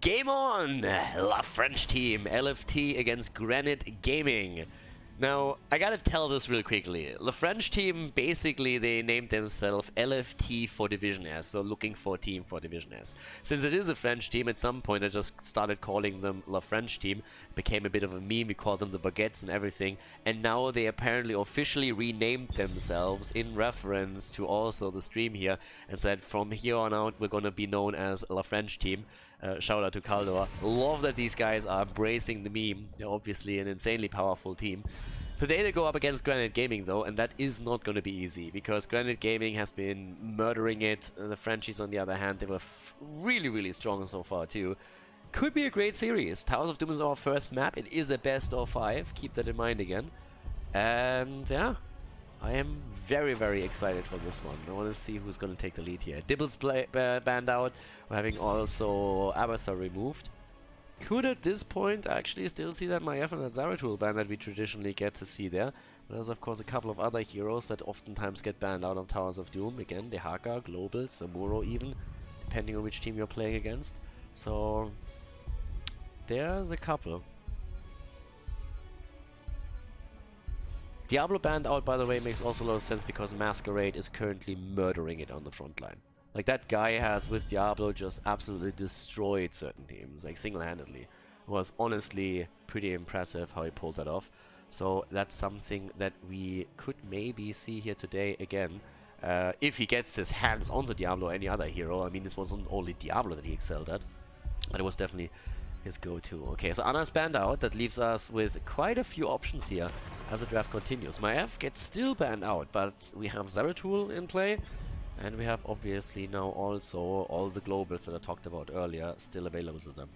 Game on! La French team, LFT against Granit Gaming. Now, I gotta tell this real quickly. The French team, basically, they named themselves LFT for Division S, so looking for a team for Division S. Since it is a French team, at some point I just started calling them La French team. It became a bit of a meme, we called them the Baguettes and everything. And now they apparently officially renamed themselves in reference to also the stream here and said from here on out we're gonna be known as La French team. Shout out to Khaldor. Love that these guys are embracing the meme. They're obviously an insanely powerful team. Today they go up against Granit Gaming though, and that is not going to be easy because Granit Gaming has been murdering it. The Frenchies on the other hand, they were really strong so far too. Could be a great series. Towers of Doom is our first map. It is a best of 5. Keep that in mind again. And yeah, I am very excited for this one. I want to see who's going to take the lead here. Dibble's banned out. We're having also Abathur removed. Could at this point actually still see that Maiev and that Zeratul ban that we traditionally get to see there. But there's of course a couple of other heroes that oftentimes get banned out of Towers of Doom. Again, Dehaka, Global, Samuro even, depending on which team you're playing against. So there's a couple. Diablo banned out, by the way, makes also a lot of sense because Masquerade is currently murdering it on the front line. Like, that guy has, with Diablo, just absolutely destroyed certain teams, like, single-handedly. It was honestly pretty impressive how he pulled that off. So that's something that we could maybe see here today again. If he gets his hands onto Diablo or any other hero. I mean, this wasn't only Diablo that he excelled at, but it was definitely his go-to. Okay, so Anna's banned out. That leaves us with quite a few options here as the draft continues. Maiev gets still banned out, but we have Zeratul in play. And we have obviously now also all the globals that I talked about earlier still available to them.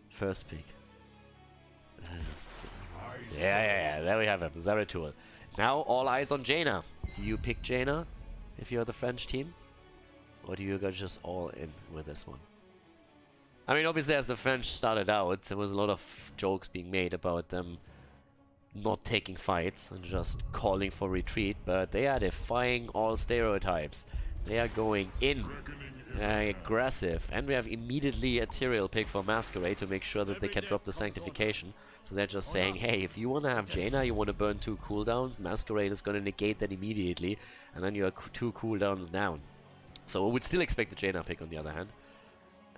First pick. Yeah, there we have him, Zeratul. Now all eyes on Jaina. Do you pick Jaina if you're the French team? Or do you go just all in with this one? I mean, obviously as the French started out, there was a lot of jokes being made about them not taking fights and just calling for retreat, but they are defying all stereotypes. They are going in, aggressive, and we have immediately a Tyrael pick for Masquerade to make sure that they can drop the Sanctification. So they're just saying, hey, if you want to have Jaina, you want to burn 2 cooldowns, Masquerade is going to negate that immediately, and then you are 2 cooldowns down. So I would still expect the Jaina pick on the other hand.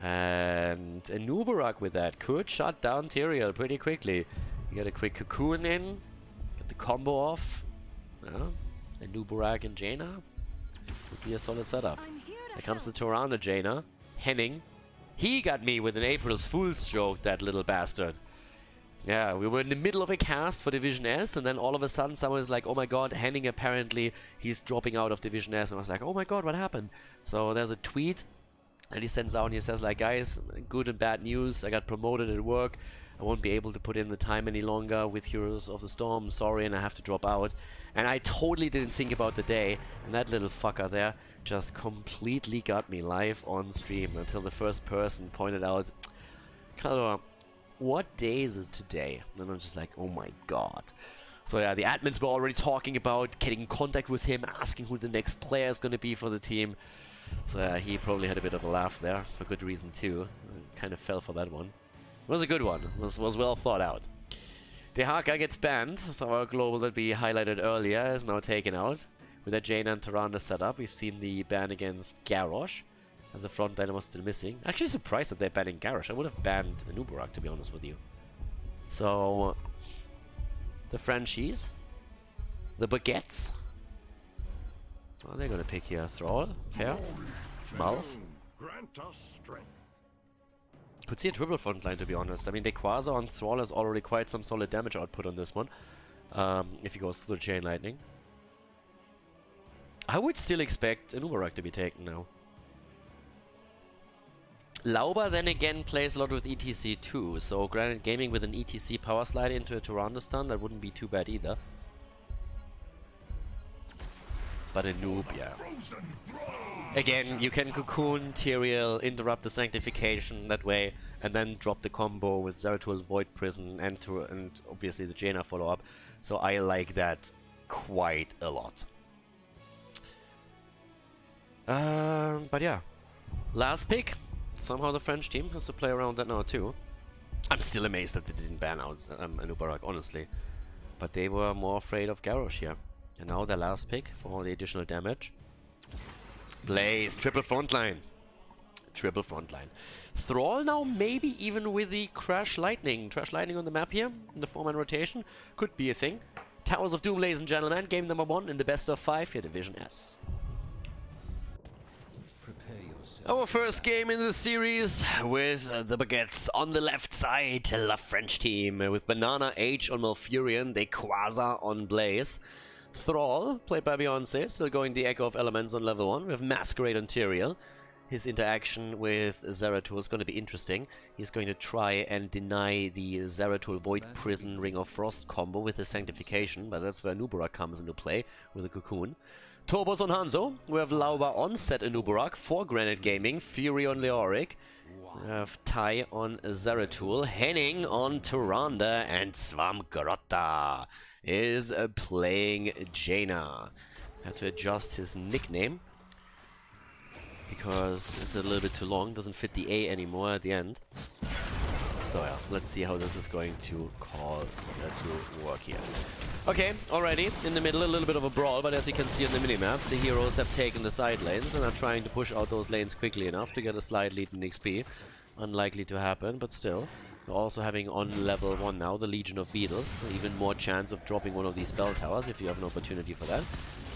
And a Nubarak with that could shut down Tyrael pretty quickly. You get a quick Cocoon in, get the combo off. Yeah. A Nubarak and Jaina would be a solid setup. Here comes the Torana Jaina. Henning. He got me with an April's Fool's joke, that little bastard. Yeah, we were in the middle of a cast for Division S, and then all of a sudden someone is like, oh my god, Henning apparently, he's dropping out of Division S. And I was like, oh my god, what happened? So there's a tweet that he sends out and he says like, guys, good and bad news, I got promoted at work. I won't be able to put in the time any longer with Heroes of the Storm, sorry, and I have to drop out. And I totally didn't think about the day, and that little fucker there just completely got me live on stream until the first person pointed out, Khaldor, what day is it today? And I'm just like, oh my god. So yeah, the admins were already talking about getting in contact with him, asking who the next player is going to be for the team. So yeah, he probably had a bit of a laugh there, for good reason too. Kind of fell for that one. It was a good one. It was well thought out. Dehaka gets banned, so our global that we highlighted earlier is now taken out. With that Jaina and Tyrande set up, we've seen the ban against Garrosh, as the front liner was still missing. Actually surprised that they're banning Garrosh. I would have banned Nubarak, to be honest with you. So, the Frenchies, the Baguettes. Oh, they're gonna pick here Thrall, fair, Malf. Grant us strength. Could see a triple front line, to be honest. I mean, Quasar on Thrall has already quite some solid damage output on this one. If he goes through the Chain Lightning. I would still expect a Nubarak to be taken now. Lauba then again plays a lot with ETC too, so Granit Gaming with an ETC power slide into a Tyrande stun, that wouldn't be too bad either. But a noob, yeah. Again, you can Cocoon, Tyrael, interrupt the Sanctification that way, and then drop the combo with Zeratul Void Prison and obviously the Jaina follow-up. So I like that quite a lot. But yeah, last pick. Somehow the French team has to play around that now too. I'm still amazed that they didn't ban out Anubarak, honestly. But they were more afraid of Garrosh here. And now their last pick for all the additional damage. Blaze, triple frontline. Triple frontline. Thrall now maybe even with the Crash Lightning. Crash Lightning on the map here in the 4-man rotation. Could be a thing. Towers of Doom, ladies and gentlemen. Game number 1 in the best of 5 here, Division S. Our first game in the series with the Baguettes on the left side, the French team with Banana H on Malfurion, the Quasar on Blaze. Thrall, played by Beyonce, still going the Echo of Elements on level 1. We have Masquerade on Tyrael. His interaction with Zeratul is going to be interesting. He's going to try and deny the Zeratul Void Prison Ring of Frost combo with the Sanctification, but that's where Anubarak comes into play with the Cocoon. Tobos on Hanzo. We have Lauba on Set Anubarak for Granit Gaming. Fury on Leoric. We have Tai on Zeratul. Henning on Tyrande. And Swamgrotta is playing Jaina. Had to adjust his nickname because it's a little bit too long. Doesn't fit the A anymore at the end. So yeah, let's see how this is going to to work here. Okay, already in the middle, a little bit of a brawl, but as you can see on the minimap, the heroes have taken the side lanes and are trying to push out those lanes quickly enough to get a slight lead in XP. Unlikely to happen, but still. We're also having on level 1 now the Legion of Beetles. Even more chance of dropping one of these bell towers if you have an opportunity for that.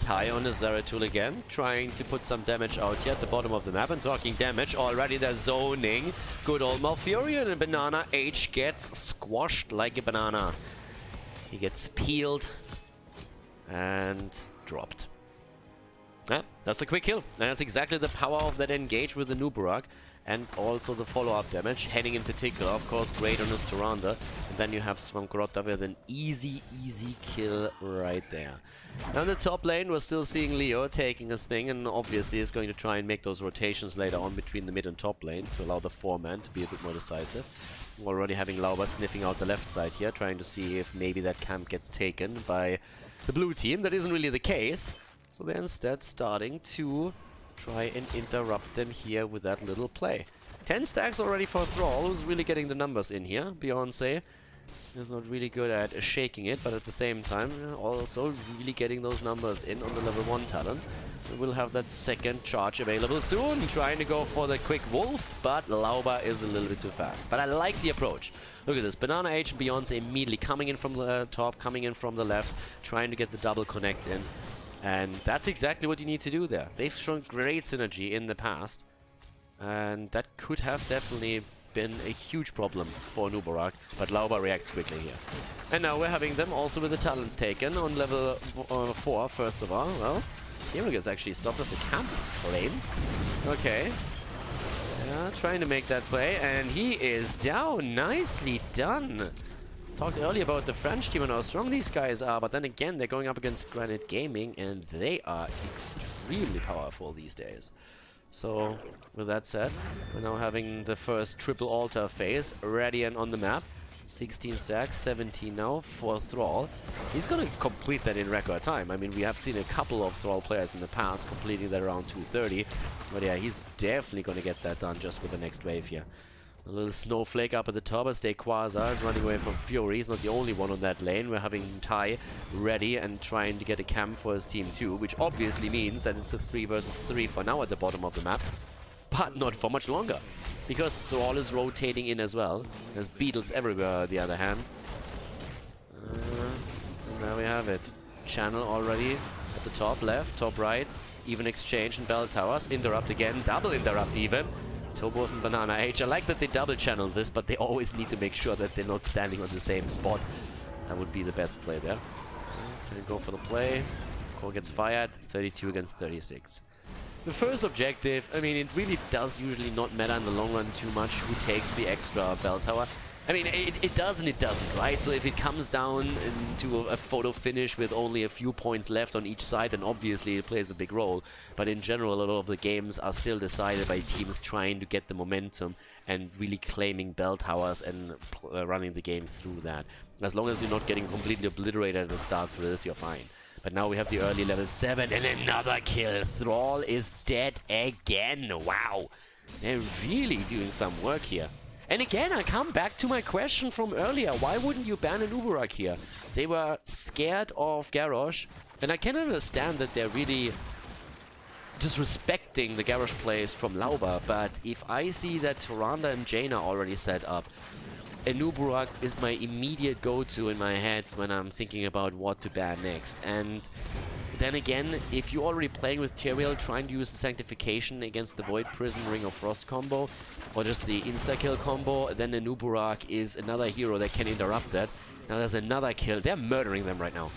Tai on the Zeratul again, trying to put some damage out here at the bottom of the map. And talking damage, already they're zoning. Good old Malfurion, and Banana H gets squashed like a banana. He gets peeled and dropped. Yeah, that's a quick kill. And that's exactly the power of that engage with the Anubarak. And also the follow-up damage. Henning in particular, of course, great on his Tyrande. And then you have Swamgrotta with an easy kill right there. Now in the top lane, we're still seeing Leo taking his thing, and obviously is going to try and make those rotations later on between the mid and top lane to allow the 4-man to be a bit more decisive. We're already having Lauba sniffing out the left side here, trying to see if maybe that camp gets taken by the blue team. That isn't really the case. So they're instead starting to try and interrupt them here with that little play. 10 stacks already for Thrall, who's really getting the numbers in here. Beyonce is not really good at shaking it, but at the same time also really getting those numbers in on the level 1 talent. We'll have that second charge available soon. Trying to go for the quick wolf, but Lauba is a little bit too fast. But I like the approach. Look at this. Banana H and Beyonce immediately coming in from the top, coming in from the left, trying to get the double connect in. And that's exactly what you need to do there. They've shown great synergy in the past. And that could have definitely been a huge problem for Anubarak, but Lauba reacts quickly here. And now we're having them also with the talents taken on level 4, first of all. Well, Hero gets actually stopped as the camp is claimed. Okay. Yeah, trying to make that play, and he is down. Nicely done. Talked earlier about the French team and how strong these guys are, but then again, they're going up against Granit Gaming, and they are extremely powerful these days. So, with that said, we're now having the first triple altar phase ready and on the map. 16 stacks, 17 now for Thrall. He's gonna complete that in record time. I mean, we have seen a couple of Thrall players in the past completing that around 2:30. But yeah, he's definitely gonna get that done just with the next wave here. A little snowflake up at the top as Quasar is running away from Fury. He's not the only one on that lane. We're having Tai ready and trying to get a camp for his team too, which obviously means that it's a 3 versus 3 for now at the bottom of the map. But not for much longer, because Thrall is rotating in as well. There's beetles everywhere on the other hand. And there we have it. Channel already at the top left, top right. Even exchange and bell towers. Interrupt again, double interrupt even. Tobos and Banana H. I like that they double channel this, but they always need to make sure that they're not standing on the same spot. That would be the best play there. Can go for the play. Core gets fired. 32 against 36. The first objective, I mean, it really does usually not matter in the long run too much who takes the extra bell tower. I mean, it does and it doesn't, right? So if it comes down into a photo finish with only a few points left on each side, then obviously it plays a big role. But in general, a lot of the games are still decided by teams trying to get the momentum and really claiming bell towers and running the game through that. As long as you're not getting completely obliterated at the start through this, you're fine. But now we have the early level 7 and another kill. Thrall is dead again. Wow. They're really doing some work here. And again, I come back to my question from earlier. Why wouldn't you ban an Uberak here? They were scared of Garrosh. And I can understand that they're really disrespecting the Garrosh plays from Lauba. But if I see that Tyrande and Jaina already set up, an Uberak is my immediate go-to in my head when I'm thinking about what to ban next. And then again, if you're already playing with Tyrael, trying to use the Sanctification against the Void Prison Ring of Frost combo, or just the insta-kill combo, then an Uberak is another hero that can interrupt that. Now there's another kill. They're murdering them right now.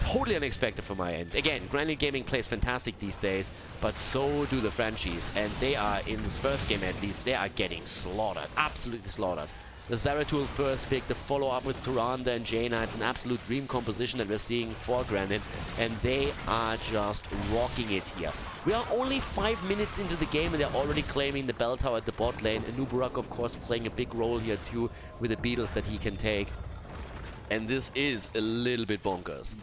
Totally unexpected from my end. Again, Granit Gaming plays fantastic these days, but so do the franchise. And they are, in this first game at least, they are getting slaughtered. Absolutely slaughtered. The Zeratul first pick, the follow-up with Tyrande and Jaina. It's an absolute dream composition that we're seeing for Granit, and they are just rocking it here. We are only 5 minutes into the game and they're already claiming the bell tower at the bot lane. And Uberak, of course, playing a big role here too, with the beetles that he can take. And this is a little bit bonkers.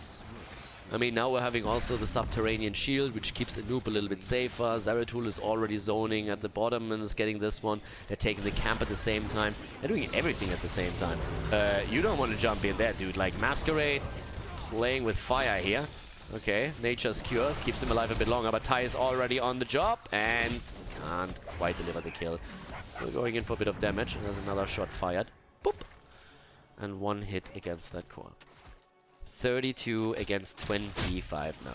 I mean, now we're having also the Subterranean Shield, which keeps Anub a little bit safer. Zeratul is already zoning at the bottom and is getting this one. They're taking the camp at the same time. They're doing everything at the same time. You don't want to jump in there, dude. Like, Masquerade playing with fire here. Okay, Nature's Cure keeps him alive a bit longer, but Ty is already on the job and can't quite deliver the kill. Still going in for a bit of damage, and there's another shot fired. Boop! And one hit against that core. 32 against 25 now.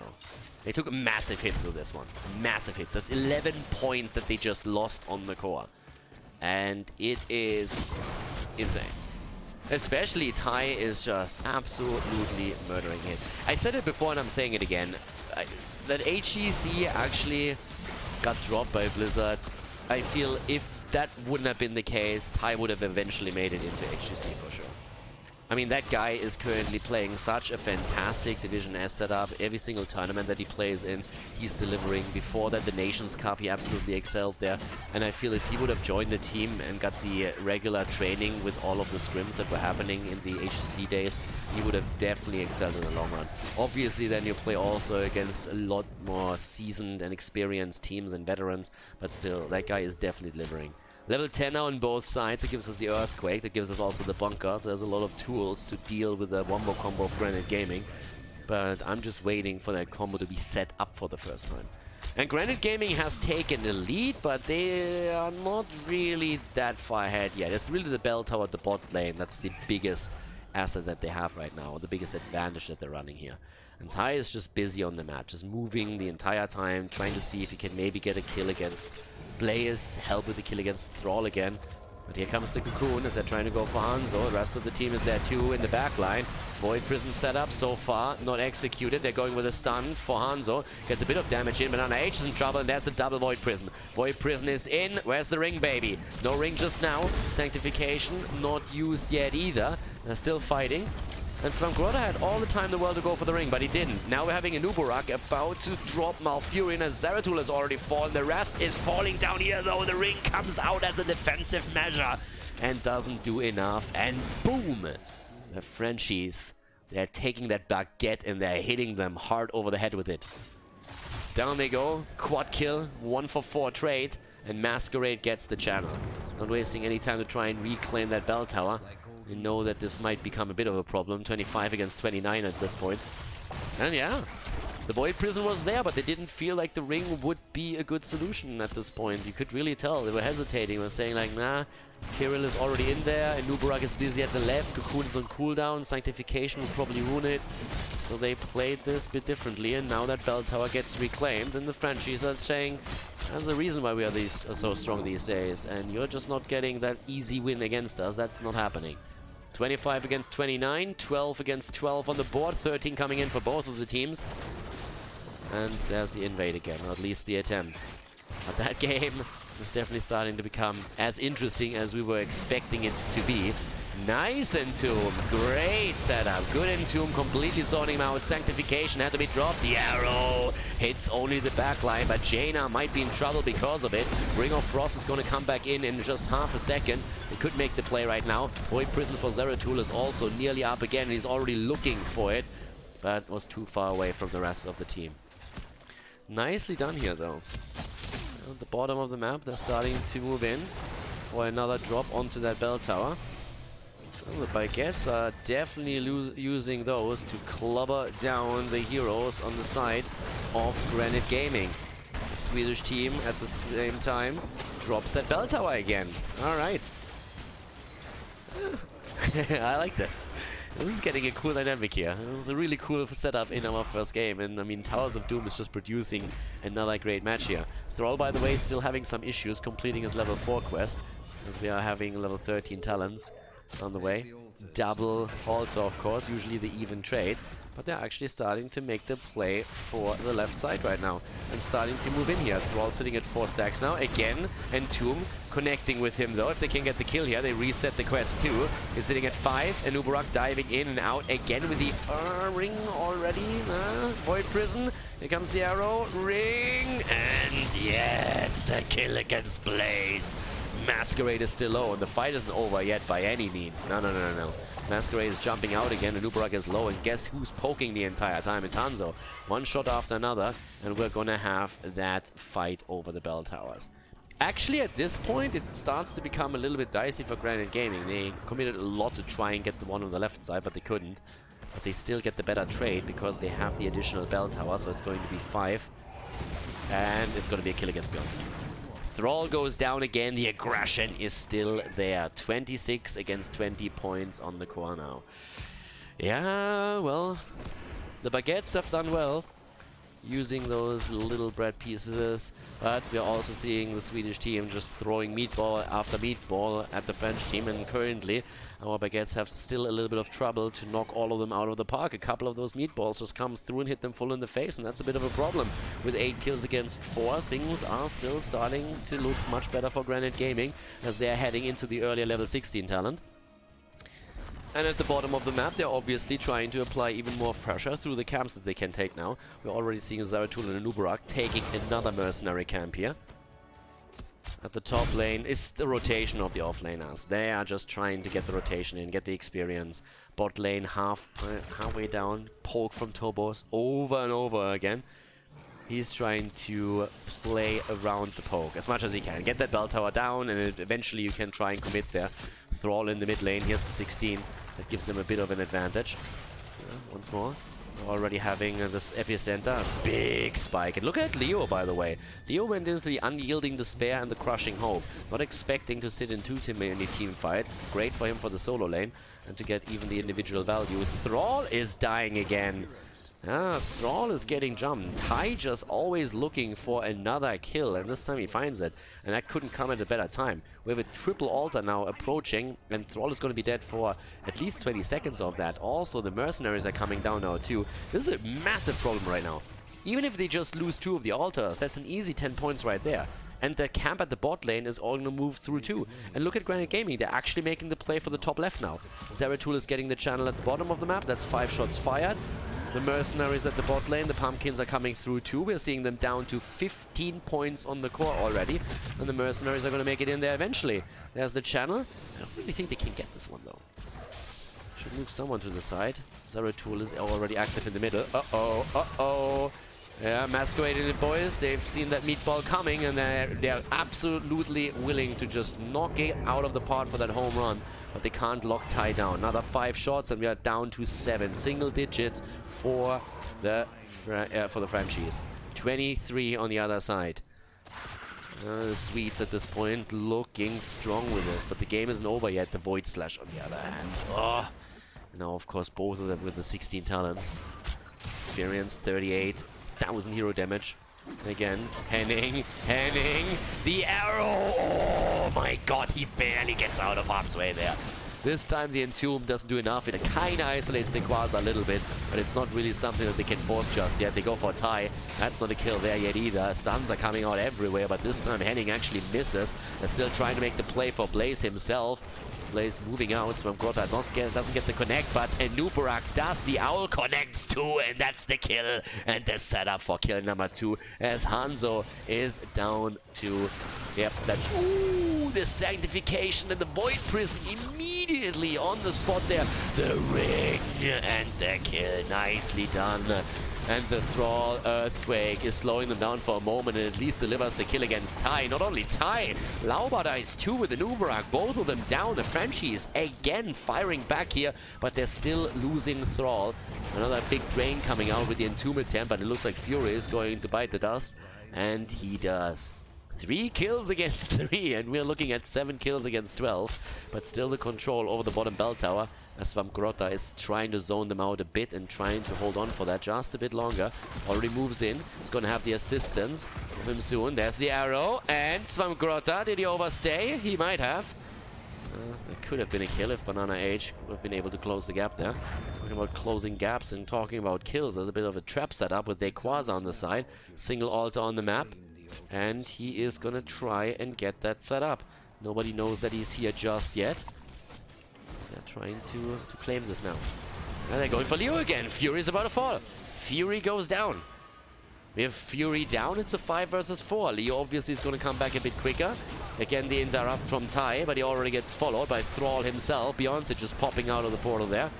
They took massive hits with this one. Massive hits. That's 11 points that they just lost on the core. And it is insane. Especially Ty is just absolutely murdering it. I said it before and I'm saying it again. That HGC actually got dropped by Blizzard. I feel if that wouldn't have been the case, Ty would have eventually made it into HGC for sure. I mean, that guy is currently playing such a fantastic Division S setup. Every single tournament that he plays in, he's delivering. Before that, the Nations Cup, he absolutely excelled there. And I feel if he would have joined the team and got the regular training with all of the scrims that were happening in the HCC days, he would have definitely excelled in the long run. Obviously, then you play also against a lot more seasoned and experienced teams and veterans, but still, that guy is definitely delivering. Level 10 now on both sides. It gives us the Earthquake. That gives us also the Bunker. So there's a lot of tools to deal with the wombo combo of Granit Gaming. But I'm just waiting for that combo to be set up for the first time. And Granit Gaming has taken the lead, but they are not really that far ahead yet. It's really the bell tower at the bot lane. That's the biggest asset that they have right now, or the biggest advantage that they're running here. And Ty is just busy on the map, just moving the entire time, trying to see if he can maybe get a kill against Blaze, help with the kill against Thrall again. But here comes the Cocoon as they're trying to go for Hanzo. The rest of the team is there too in the back line. Void Prison setup so far, not executed. They're going with a stun for Hanzo. Gets a bit of damage in, but Banana H is in trouble, and there's the double Void Prison. Void Prison is in. Where's the ring, baby? No ring just now. Sanctification not used yet either. They're still fighting. And Slamgrota had all the time in the world to go for the ring, but he didn't. Now we're having a Uberak about to drop Malfurion as Zeratul has already fallen. The rest is falling down here, though. The ring comes out as a defensive measure and doesn't do enough. And boom! The Frenchies, they're taking that baguette and they're hitting them hard over the head with it. Down they go. Quad kill, 1 for 4 trade, and Masquerade gets the channel. Not wasting any time to try and reclaim that bell tower. We know that this might become a bit of a problem. 25 against 29 at this point. And yeah, the Void Prison was there, but they didn't feel like the ring would be a good solution at this point. You could really tell. They were hesitating. They were saying like, nah, Tyrael is already in there, and Uberak is busy at the left. Cocoon is on cooldown. Sanctification will probably ruin it. So they played this a bit differently, and now that bell tower gets reclaimed, and the franchise are saying, that's the reason why we are so strong these days, and you're just not getting that easy win against us. That's not happening. 25 against 29, 12 against 12 on the board, 13 coming in for both of the teams. And there's the invade again, or at least the attempt. But that game is definitely starting to become as interesting as we were expecting it to be. Nice Entomb, great setup, good Entomb, completely zoning him out. Sanctification had to be dropped, the arrow hits only the backline, but Jaina might be in trouble because of it. Ring of Frost is going to come back in just half a second. They could make the play right now. Void Prison for Zeratul is also nearly up again, he's already looking for it. but was too far away from the rest of the team. Nicely done here, though. At the bottom of the map, they're starting to move in for another drop onto that bell tower. Well, the baguettes are definitely using those to clubber down the heroes on the side of Granit Gaming. The Swedish team at the same time drops that bell tower again. Alright. I like this. This is getting a cool dynamic here. This is a really cool setup in our first game, and I mean, Towers of Doom is just producing another great match here. Thrall, by the way, still having some issues completing his level 4 quest, as we are having level 13 talents on the way. Double also, of course, usually the even trade, but they're actually starting to make the play for the left side right now and starting to move in here. Thrall sitting at 4 stacks now again, and Tomb connecting with him though. If they can get the kill here, they reset the quest too. He's sitting at 5, and Uberak diving in and out again with the ring already. Void Prison, here comes the arrow, ring, and yes, the kill against Blaze. Masquerade is still low, and the fight isn't over yet by any means. No. Masquerade is jumping out again, and Uberak is low, and guess who's poking the entire time? It's Hanzo. One shot after another, and we're gonna have that fight over the bell towers. Actually, at this point, it starts to become a little bit dicey for Granit Gaming. They committed a lot to try and get the one on the left side, but they couldn't. But they still get the better trade because they have the additional bell tower, so it's going to be 5. And it's going to be a kill against Beyonce. Thrall goes down again. The aggression is still there. 26 against 20 points on the core now. Yeah, well, the baguettes have done well using those little bread pieces, but we're also seeing the Swedish team just throwing meatball after meatball at the French team, and currently our baguettes have still a little bit of trouble to knock all of them out of the park. A couple of those meatballs just come through and hit them full in the face, and that's a bit of a problem. With 8 kills against 4, things are still starting to look much better for Granit Gaming as they're heading into the earlier level 16 talent. And at the bottom of the map, they're obviously trying to apply even more pressure through the camps that they can take now. We're already seeing Zeratul and Uberak taking another mercenary camp here. At the top lane is the rotation of the offlaners. They are just trying to get the rotation in, get the experience. Bot lane halfway down, poke from Tobos over and over again. He's trying to play around the poke as much as he can. Get that bell tower down, and eventually you can try and commit there. Thrall in the mid lane. Here's the 16. That gives them a bit of an advantage. Once more. We're already having this epicenter. Big spike. And look at Leo, by the way. Leo went into the Unyielding Despair and the Crushing Hope. Not expecting to sit in too many team fights. Great for him for the solo lane. And to get even the individual value. Thrall is dying again. Thrall is getting jumped. Tai just always looking for another kill, and this time he finds it. And that couldn't come at a better time. We have a triple altar now approaching, and Thrall is going to be dead for at least 20 seconds of that. Also, the mercenaries are coming down now too. This is a massive problem right now. Even if they just lose 2 of the altars, that's an easy 10 points right there. And the camp at the bot lane is all going to move through too. And look at Granit Gaming, they're actually making the play for the top left now. Zeratul is getting the channel at the bottom of the map, that's 5 shots fired. The mercenaries at the bot lane, the pumpkins are coming through too. We're seeing them down to 15 points on the core already. And the mercenaries are going to make it in there eventually. There's the channel. I don't really think they can get this one though. Should move someone to the side. Zeratul is already active in the middle. Uh-oh. Yeah, masquerading it, boys. They've seen that meatball coming, and they're absolutely willing to just knock it out of the park for that home run. But they can't lock Tai down. Another 5 shots, and we are down to 7 single digits for the Frenchies. 23 on the other side. The Swedes at this point looking strong with this, but the game isn't over yet. The Void Slash on the other hand. Oh. Now, of course, both of them with the 16 talents. Experience 38,000 hero damage. Again, Henning, the arrow! Oh my god, he barely gets out of harm's way there. This time the Entomb doesn't do enough. It kind of isolates the Quasar a little bit, but it's not really something that they can force just yet. They go for a tie. That's not a kill there yet either. Stuns are coming out everywhere, but this time Henning actually misses. They're still trying to make the play for Blaze himself. Blaze moving out. Swamgrota doesn't get the connect, but Nubarak does. The Owl connects too, and that's the kill. And the setup for kill number 2 as Hanzo is down to... Yep, that... Ooh, the Sanctification and the Void Prison immediately on the spot there. The ring and the kill, nicely done. And the Thrall Earthquake is slowing them down for a moment and at least delivers the kill against Tai. Not only Tai, Lauba dies too with an Uberak. Both of them down. The Frenchies again firing back here, but they're still losing Thrall. Another big drain coming out with the Entomb attempt, but it looks like Fury is going to bite the dust. And he does. 3 kills against 3, and we're looking at 7 kills against 12. But still the control over the bottom bell tower, as Svamgrota is trying to zone them out a bit and trying to hold on for that just a bit longer. Already moves in. He's going to have the assistance of him soon. There's the arrow, and Svamgrota, did he overstay? He might have. That could have been a kill if Banana Age would have been able to close the gap there. Talking about closing gaps and talking about kills, there's a bit of a trap set up with Dequaza on the side. Single altar on the map. And he is gonna try and get that set up. Nobody knows that he's here just yet. They're trying to claim this now. And they're going for Leo again. Fury's about to fall. Fury goes down. We have Fury down. It's a 5 versus 4. Leo obviously is going to come back a bit quicker. Again, the interrupt from Tai, but he already gets followed by Thrall himself. Beyonce just popping out of the portal there.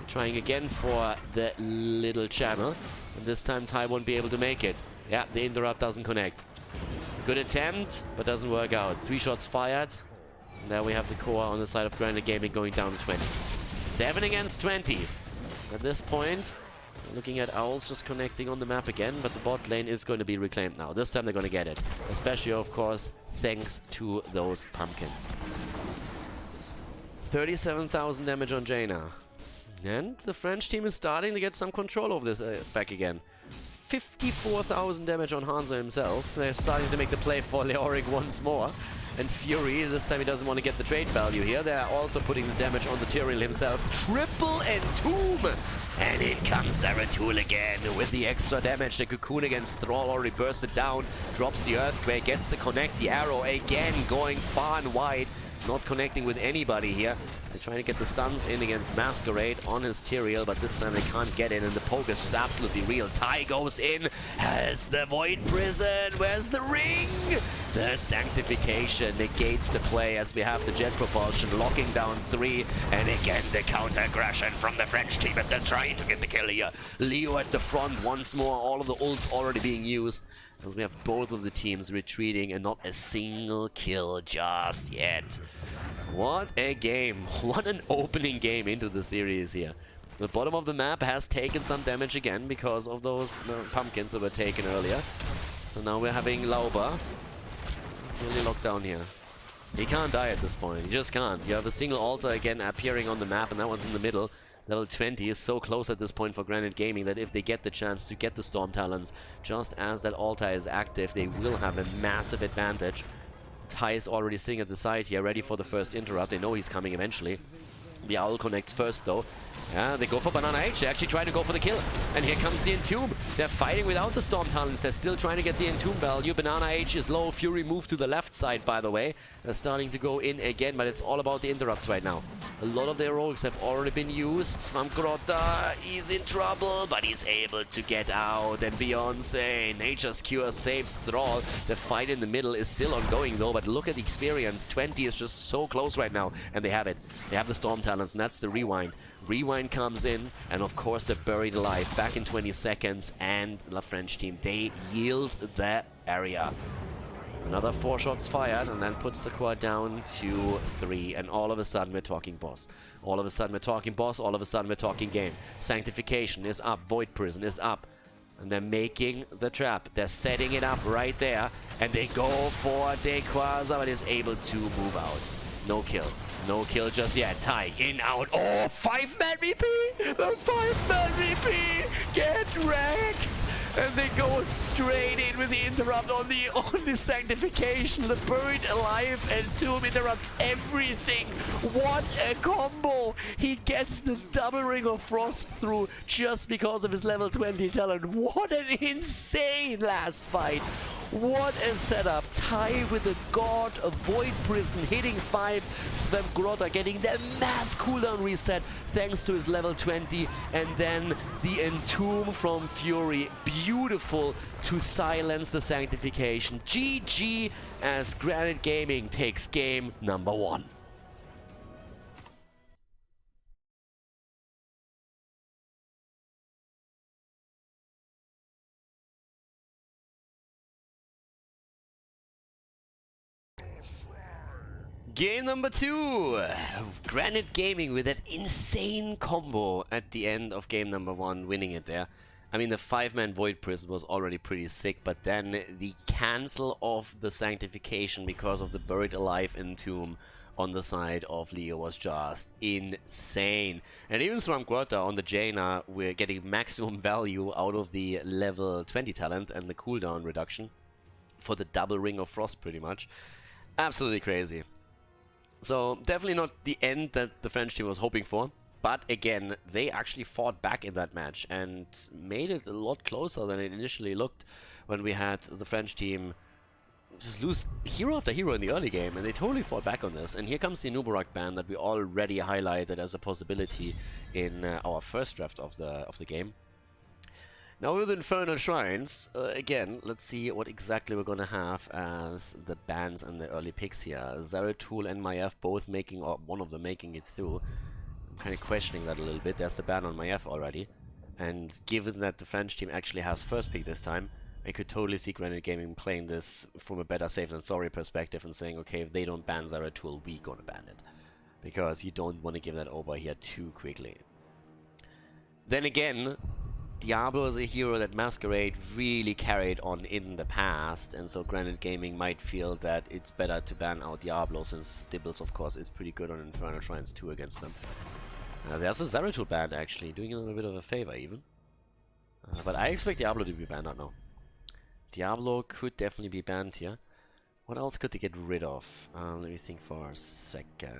Trying again for the little channel. And this time Tai won't be able to make it. Yeah, the interrupt doesn't connect. Good attempt, but doesn't work out. 3 shots fired. And there we have the core on the side of Granit Gaming going down to 20. 7 against 20. At this point, looking at Owls just connecting on the map again, but the bot lane is going to be reclaimed now. This time they're going to get it. Especially, of course, thanks to those pumpkins. 37,000 damage on Jaina. And the French team is starting to get some control over this back again. 54,000 damage on Hanzo himself. They're starting to make the play for Leoric once more. And Fury, this time he doesn't want to get the trade value here. They're also putting the damage on the Tyrael himself. Triple Entomb! And in comes Zeratul again with the extra damage. The Cocoon against Thrall already bursted down. Drops the Earthquake, gets the connect. The arrow again going far and wide. Not connecting with anybody here. They're trying to get the stuns in against Masquerade on his Tyrael, but this time they can't get in, and the poke is just absolutely real. Tai goes in, has the Void Prison, where's the ring? The Sanctification negates the play as we have the Jet Propulsion locking down 3, and again the counter-aggression from the French team as they're trying to get the kill here. Leo at the front once more, all of the ults already being used. As we have both of the teams retreating and not a single kill just yet. What a game. What an opening game into the series here. The bottom of the map has taken some damage again because of those pumpkins that were taken earlier. So now we're having Lauba really locked down here. He can't die at this point. He just can't. You have a single altar again appearing on the map, and that one's in the middle. Level 20 is so close at this point for Granit Gaming that if they get the chance to get the Storm Talons, just as that altar is active, they will have a massive advantage. Tai is already sitting at the side here, ready for the first interrupt. They know he's coming eventually. The Owl connects first, though. Yeah, they go for Banana H. They actually try to go for the kill. And here comes the Entomb. They're fighting without the Storm Talons. They're still trying to get the Entomb value. Banana H is low. Fury moved to the left side, by the way. They're starting to go in again, but it's all about the interrupts right now. A lot of the heroics have already been used. Svamgrota, he's in trouble, but he's able to get out. And Beyonce, Nature's Cure saves Thrall. The fight in the middle is still ongoing, though, but look at the experience. 20 is just so close right now, and they have it. They have the Storm Talons, and that's the rewind. Rewind comes in, and of course they're buried alive. Back in 20 seconds, and the French team, they yield that area. Another 4 shots fired, and then puts the core down to 3. And all of a sudden we're talking boss. All of a sudden we're talking boss. All of a sudden we're talking game. Sanctification is up. Void Prison is up. And they're making the trap. They're setting it up right there. And they go for Dequaza, but is able to move out. No kill. No kill just yet. Tai in, out. Oh, 5-man VP! The 5-man VP! Get wrecked! And they go straight in with the interrupt on the Sanctification. The buried alive and Tomb interrupts everything. What a combo! He gets the double Ring of Frost through just because of his level 20 talent. What an insane last fight. What a setup. Tie with the God of Void Prison hitting 5. Sven Grotta getting the mass cooldown reset thanks to his level 20. And then the Entomb from Fury. Beautiful to silence the Sanctification. GG as Granit Gaming takes game number 1. Game number 2! Granit Gaming with that insane combo at the end of game number 1, winning it there. I mean, the 5-man Void Prison was already pretty sick, but then the cancel of the Sanctification because of the Buried Alive Entomb on the side of Leo was just insane. And even Sven Grotta on the Jaina, we're getting maximum value out of the level 20 talent and the cooldown reduction for the double Ring of Frost pretty much. Absolutely crazy. So definitely not the end that the French team was hoping for, but again, they actually fought back in that match and made it a lot closer than it initially looked when we had the French team just lose hero after hero in the early game, and they totally fought back on this. And here comes the Nubarak ban that we already highlighted as a possibility in our first draft of the game. Now with Infernal Shrines, again, let's see what exactly we're gonna have as the bans and the early picks here. Zeratul and Maiev both making, or one of them making it through. I'm kind of questioning that a little bit. There's the ban on Maiev already. And given that the French team actually has first pick this time, I could totally see Granit Gaming playing this from a better safe than sorry perspective and saying, okay, if they don't ban Zeratul, we're gonna ban it. Because you don't want to give that over here too quickly. Then again, Diablo is a hero that Masquerade really carried on in the past, and so Granit Gaming might feel that it's better to ban out Diablo, since Dibbles, of course, is pretty good on Infernal Shrines too against them. There's a Zeratul ban, actually, doing him a bit of a favor, even. But I expect Diablo to be banned, I don't know. Diablo could definitely be banned here. What else could they get rid of? Let me think for a second.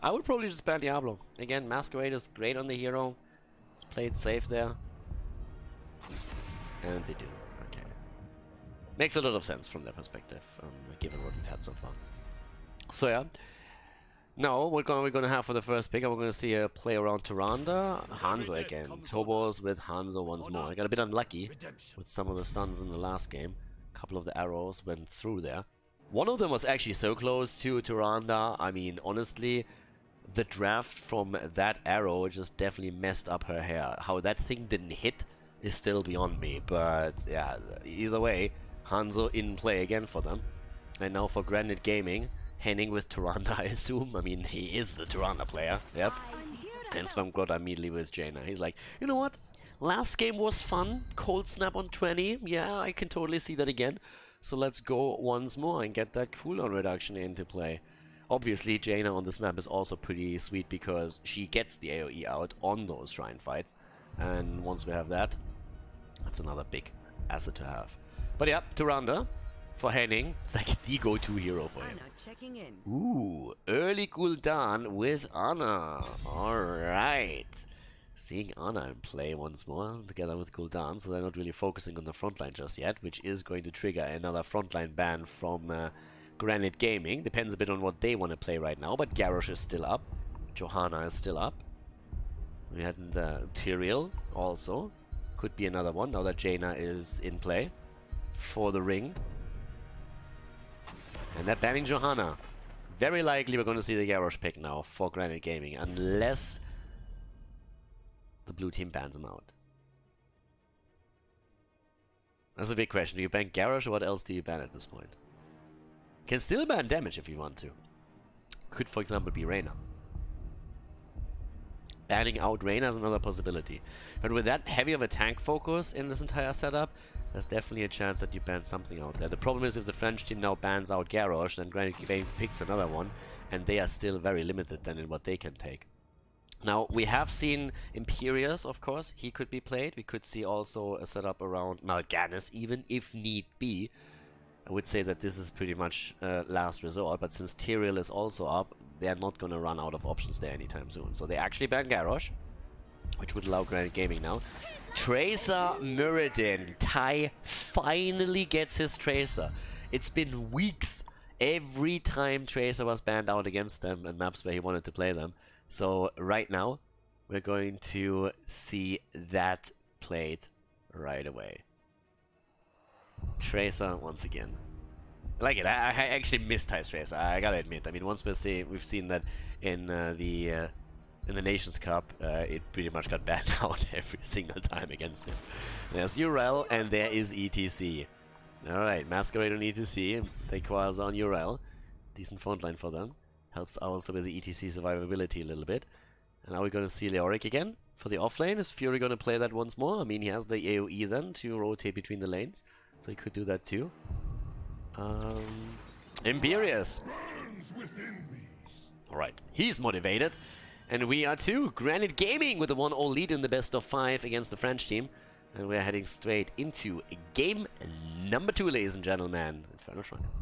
I would probably just ban Diablo. Again, Masquerade is great on the hero. Let's play it safe there. And they do. Okay. Makes a lot of sense from their perspective, given what we've had so far. So yeah. Now, what we're gonna have for the first pick, we're gonna see a play around Tyrande. Hanzo again. Tobos with Hanzo once more. I got a bit unlucky with some of the stuns in the last game. A couple of the arrows went through there. One of them was actually so close to Tyrande. I mean, honestly, the draft from that arrow just definitely messed up her hair. How that thing didn't hit is still beyond me, but yeah, either way, Hanzo in play again for them. And now for Granit Gaming, Henning with Tyrande, I assume. I mean, he is the Tyrande player, yep. And Sven Grotta immediately with Jaina. He's like, you know what? Last game was fun, cold snap on 20, yeah, I can totally see that again. So let's go once more and get that cooldown reduction into play. Obviously, Jaina on this map is also pretty sweet because she gets the AoE out on those shrine fights. And once we have that, that's another big asset to have. But yeah, Tyrande for Henning. It's like the go-to hero for him. Checking in. Ooh, early cooldown with Anna. Alright. Seeing Anna in play once more together with cooldown, so they're not really focusing on the frontline just yet, which is going to trigger another frontline ban from Granit Gaming. Depends a bit on what they want to play right now, but Garrosh is still up. Johanna is still up. We had Tyrael also. Could be another one now that Jaina is in play for the ring. And that banning Johanna. Very likely we're going to see the Garrosh pick now for Granit Gaming, unless the blue team bans him out. That's a big question. Do you ban Garrosh, or what else do you ban at this point? Can still ban damage if you want to. Could, for example, be Reyna. Banning out Reyna is another possibility. But with that heavy of a tank focus in this entire setup, there's definitely a chance that you ban something out there. The problem is if the French team now bans out Garrosh, then Granit Gaming picks another one, and they are still very limited then in what they can take. Now, we have seen Imperius, of course. He could be played. We could see also a setup around Mal'Ganis, even if need be. I would say that this is pretty much last resort, but since Tyrael is also up, they're not going to run out of options there anytime soon. So they actually ban Garrosh. which would allow Granit Gaming now. Tracer Muradin. Tai finally gets his Tracer. It's been weeks every time Tracer was banned out against them and maps where he wanted to play them. So right now, we're going to see that played right away. Tracer once again. I like it. I actually miss Tai's Tracer. I gotta admit. I mean, once we've seen that in the Nations Cup, it pretty much got banned out every single time against him. There's URL and there is ETC. Alright, Masquerade on ETC, Taekwaza on URL. Decent front line for them. Helps also with the ETC survivability a little bit. And now we're going to see Leoric again. For the offlane, is Fury going to play that once more? I mean, he has the AoE then to rotate between the lanes. So he could do that too. Imperius. Alright, he's motivated. And we are too. Granit Gaming with a 1-0 lead in the best of 5 against the French team. And we're heading straight into game number 2, ladies and gentlemen. Infernal Shrines.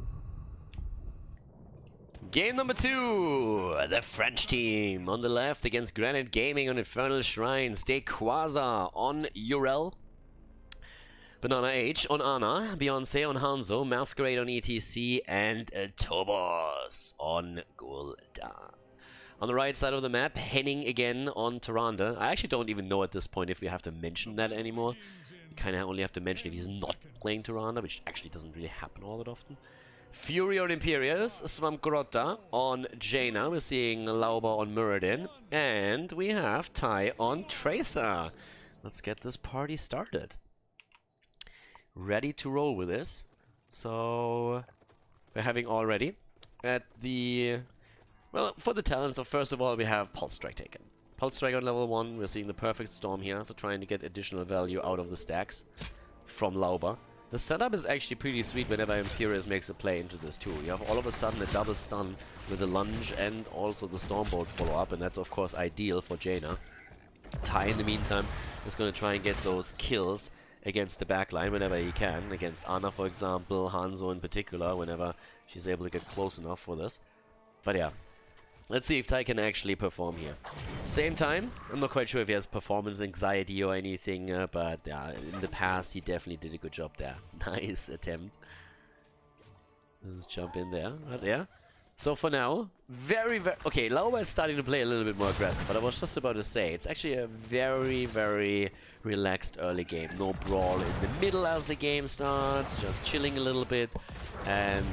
Game number 2. The French team on the left against Granit Gaming on Infernal Shrines. Taekwaza on Urel. Banana H on Ana. Beyonce on Hanzo. Masquerade on ETC. And Tobos on Gul'dan. On the right side of the map, Henning again on Tyrande. I actually don't even know at this point if we have to mention that anymore. We kind of only have to mention if he's not playing Tyrande, which actually doesn't really happen all that often. Fury on Imperius, Swamgrota on Jaina. We're seeing Lauba on Muradin. And we have Tai on Tracer. Let's get this party started. Ready to roll with this. So, we're having already at the... Well, for the talents, so first of all, we have Pulse Strike taken. Pulse Strike on level 1, we're seeing the perfect storm here, so trying to get additional value out of the stacks from Lauba. The setup is actually pretty sweet whenever Imperius makes a play into this too. You have all of a sudden a double stun with the lunge and also the Stormbolt follow-up, and that's of course ideal for Jaina. Tai, in the meantime, is going to try and get those kills against the backline whenever he can, against Ana, for example, Hanzo in particular, whenever she's able to get close enough for this. But yeah. Let's see if Tai can actually perform here. Same time, I'm not quite sure if he has performance anxiety or anything, but yeah, in the past he definitely did a good job there. Nice attempt. Let's jump in there. Right there. So for now, very... Okay, Lauba is starting to play a little bit more aggressive, but I was just about to say, it's actually a very relaxed early game. No brawl in the middle as the game starts, just chilling a little bit. And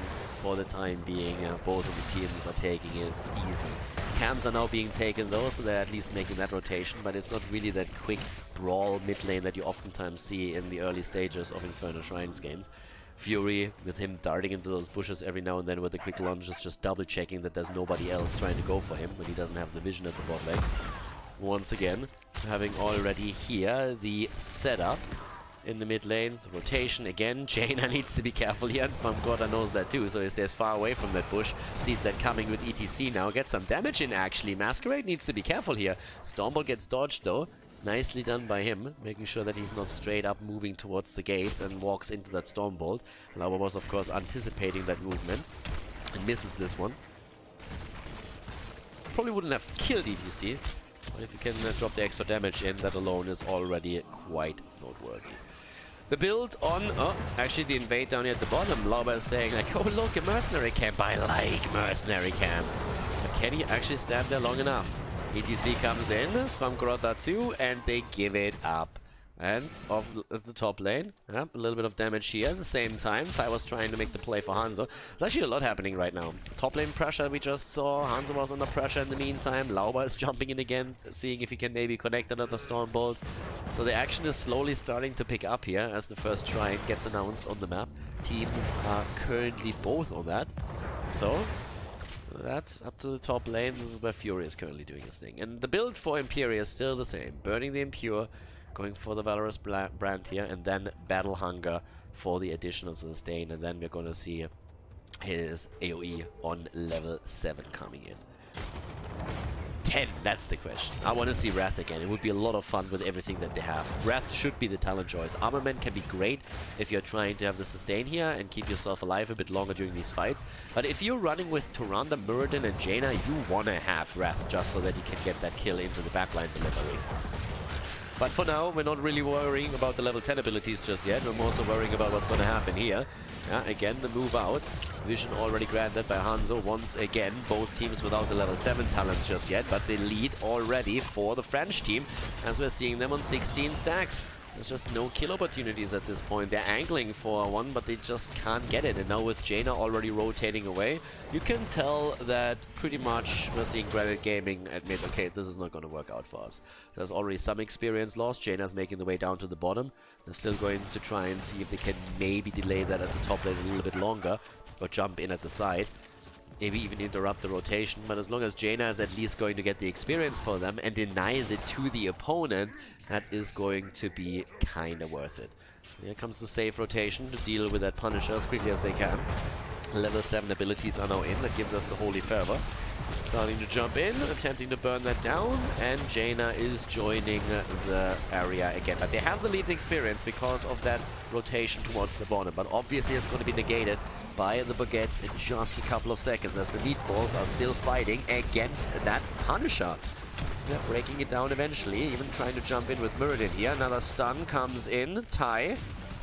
for the time being, both of the teams are taking it easy. Cams are now being taken though, so they're at least making that rotation, but it's not really that quick brawl mid lane that you oftentimes see in the early stages of Infernal Shrines games. Fury, with him darting into those bushes every now and then with a quick lunge, is just double checking that there's nobody else trying to go for him when he doesn't have the vision at the bot lane. Once again, having already here the setup in the mid lane, the rotation again. Jaina needs to be careful here, and Swamgrota knows that too, so he stays far away from that bush, sees that coming with ETC now, gets some damage in actually. Masquerade needs to be careful here. Stormbolt gets dodged though. Nicely done by him, making sure that he's not straight up moving towards the gate and walks into that Stormbolt. Lauba was of course anticipating that movement and misses this one. Probably wouldn't have killed ETC, but if you can drop the extra damage in, that alone is already quite noteworthy. The build on, actually the invade down here at the bottom. Lauba is saying like, oh look, a mercenary camp. I like mercenary camps. But can he actually stand there long enough? ETC comes in, Swamgrota too, and they give it up. And off the top lane, a little bit of damage here at the same time. Tai was trying to make the play for Hanzo. There's actually a lot happening right now. Top lane pressure we just saw. Hanzo was under pressure in the meantime. Lauba is jumping in again, seeing if he can maybe connect another Stormbolt. So the action is slowly starting to pick up here as the first shrine gets announced on the map. Teams are currently both on that. So that's up to the top lane. This is where Fury is currently doing his thing. And the build for Imperia is still the same. Burning the Impure, going for the Valorous brand here, and then Battle Hunger for the additional sustain. And then we're going to see his AoE on level 7 coming in. 10, that's the question. I want to see Wrath again. It would be a lot of fun with everything that they have. Wrath should be the talent choice. Armament can be great if you're trying to have the sustain here and keep yourself alive a bit longer during these fights. But if you're running with Tyrande, Muradin and Jaina, you want to have Wrath just so that you can get that kill into the backline delivery. But for now, we're not really worrying about the level 10 abilities just yet. We're more so worrying about what's going to happen here. Yeah, again, the move out. Vision already granted by Hanzo once again. Both teams without the level 7 talents just yet, but the lead already for the French team, as we're seeing them on 16 stacks. There's just no kill opportunities at this point. They're angling for one, but they just can't get it. And now with Jaina already rotating away, you can tell that pretty much we're seeing Granit Gaming admit, okay, this is not going to work out for us. There's already some experience lost. Jaina's making the way down to the bottom. They're still going to try and see if they can maybe delay that at the top lane a little bit longer, or jump in at the side. Maybe even interrupt the rotation, but as long as Jaina is at least going to get the experience for them and denies it to the opponent, that is going to be kind of worth it. So here comes the safe rotation to deal with that Punisher as quickly as they can. Level 7 abilities are now in, that gives us the Holy Fervor. Starting to jump in, attempting to burn that down, and Jaina is joining the area again. But they have the lead experience because of that rotation towards the bottom, but obviously it's going to be negated by the Baguettes in just a couple of seconds as the Meatballs are still fighting against that Punisher. They're breaking it down eventually, even trying to jump in with Muradin here. Another stun comes in. Tai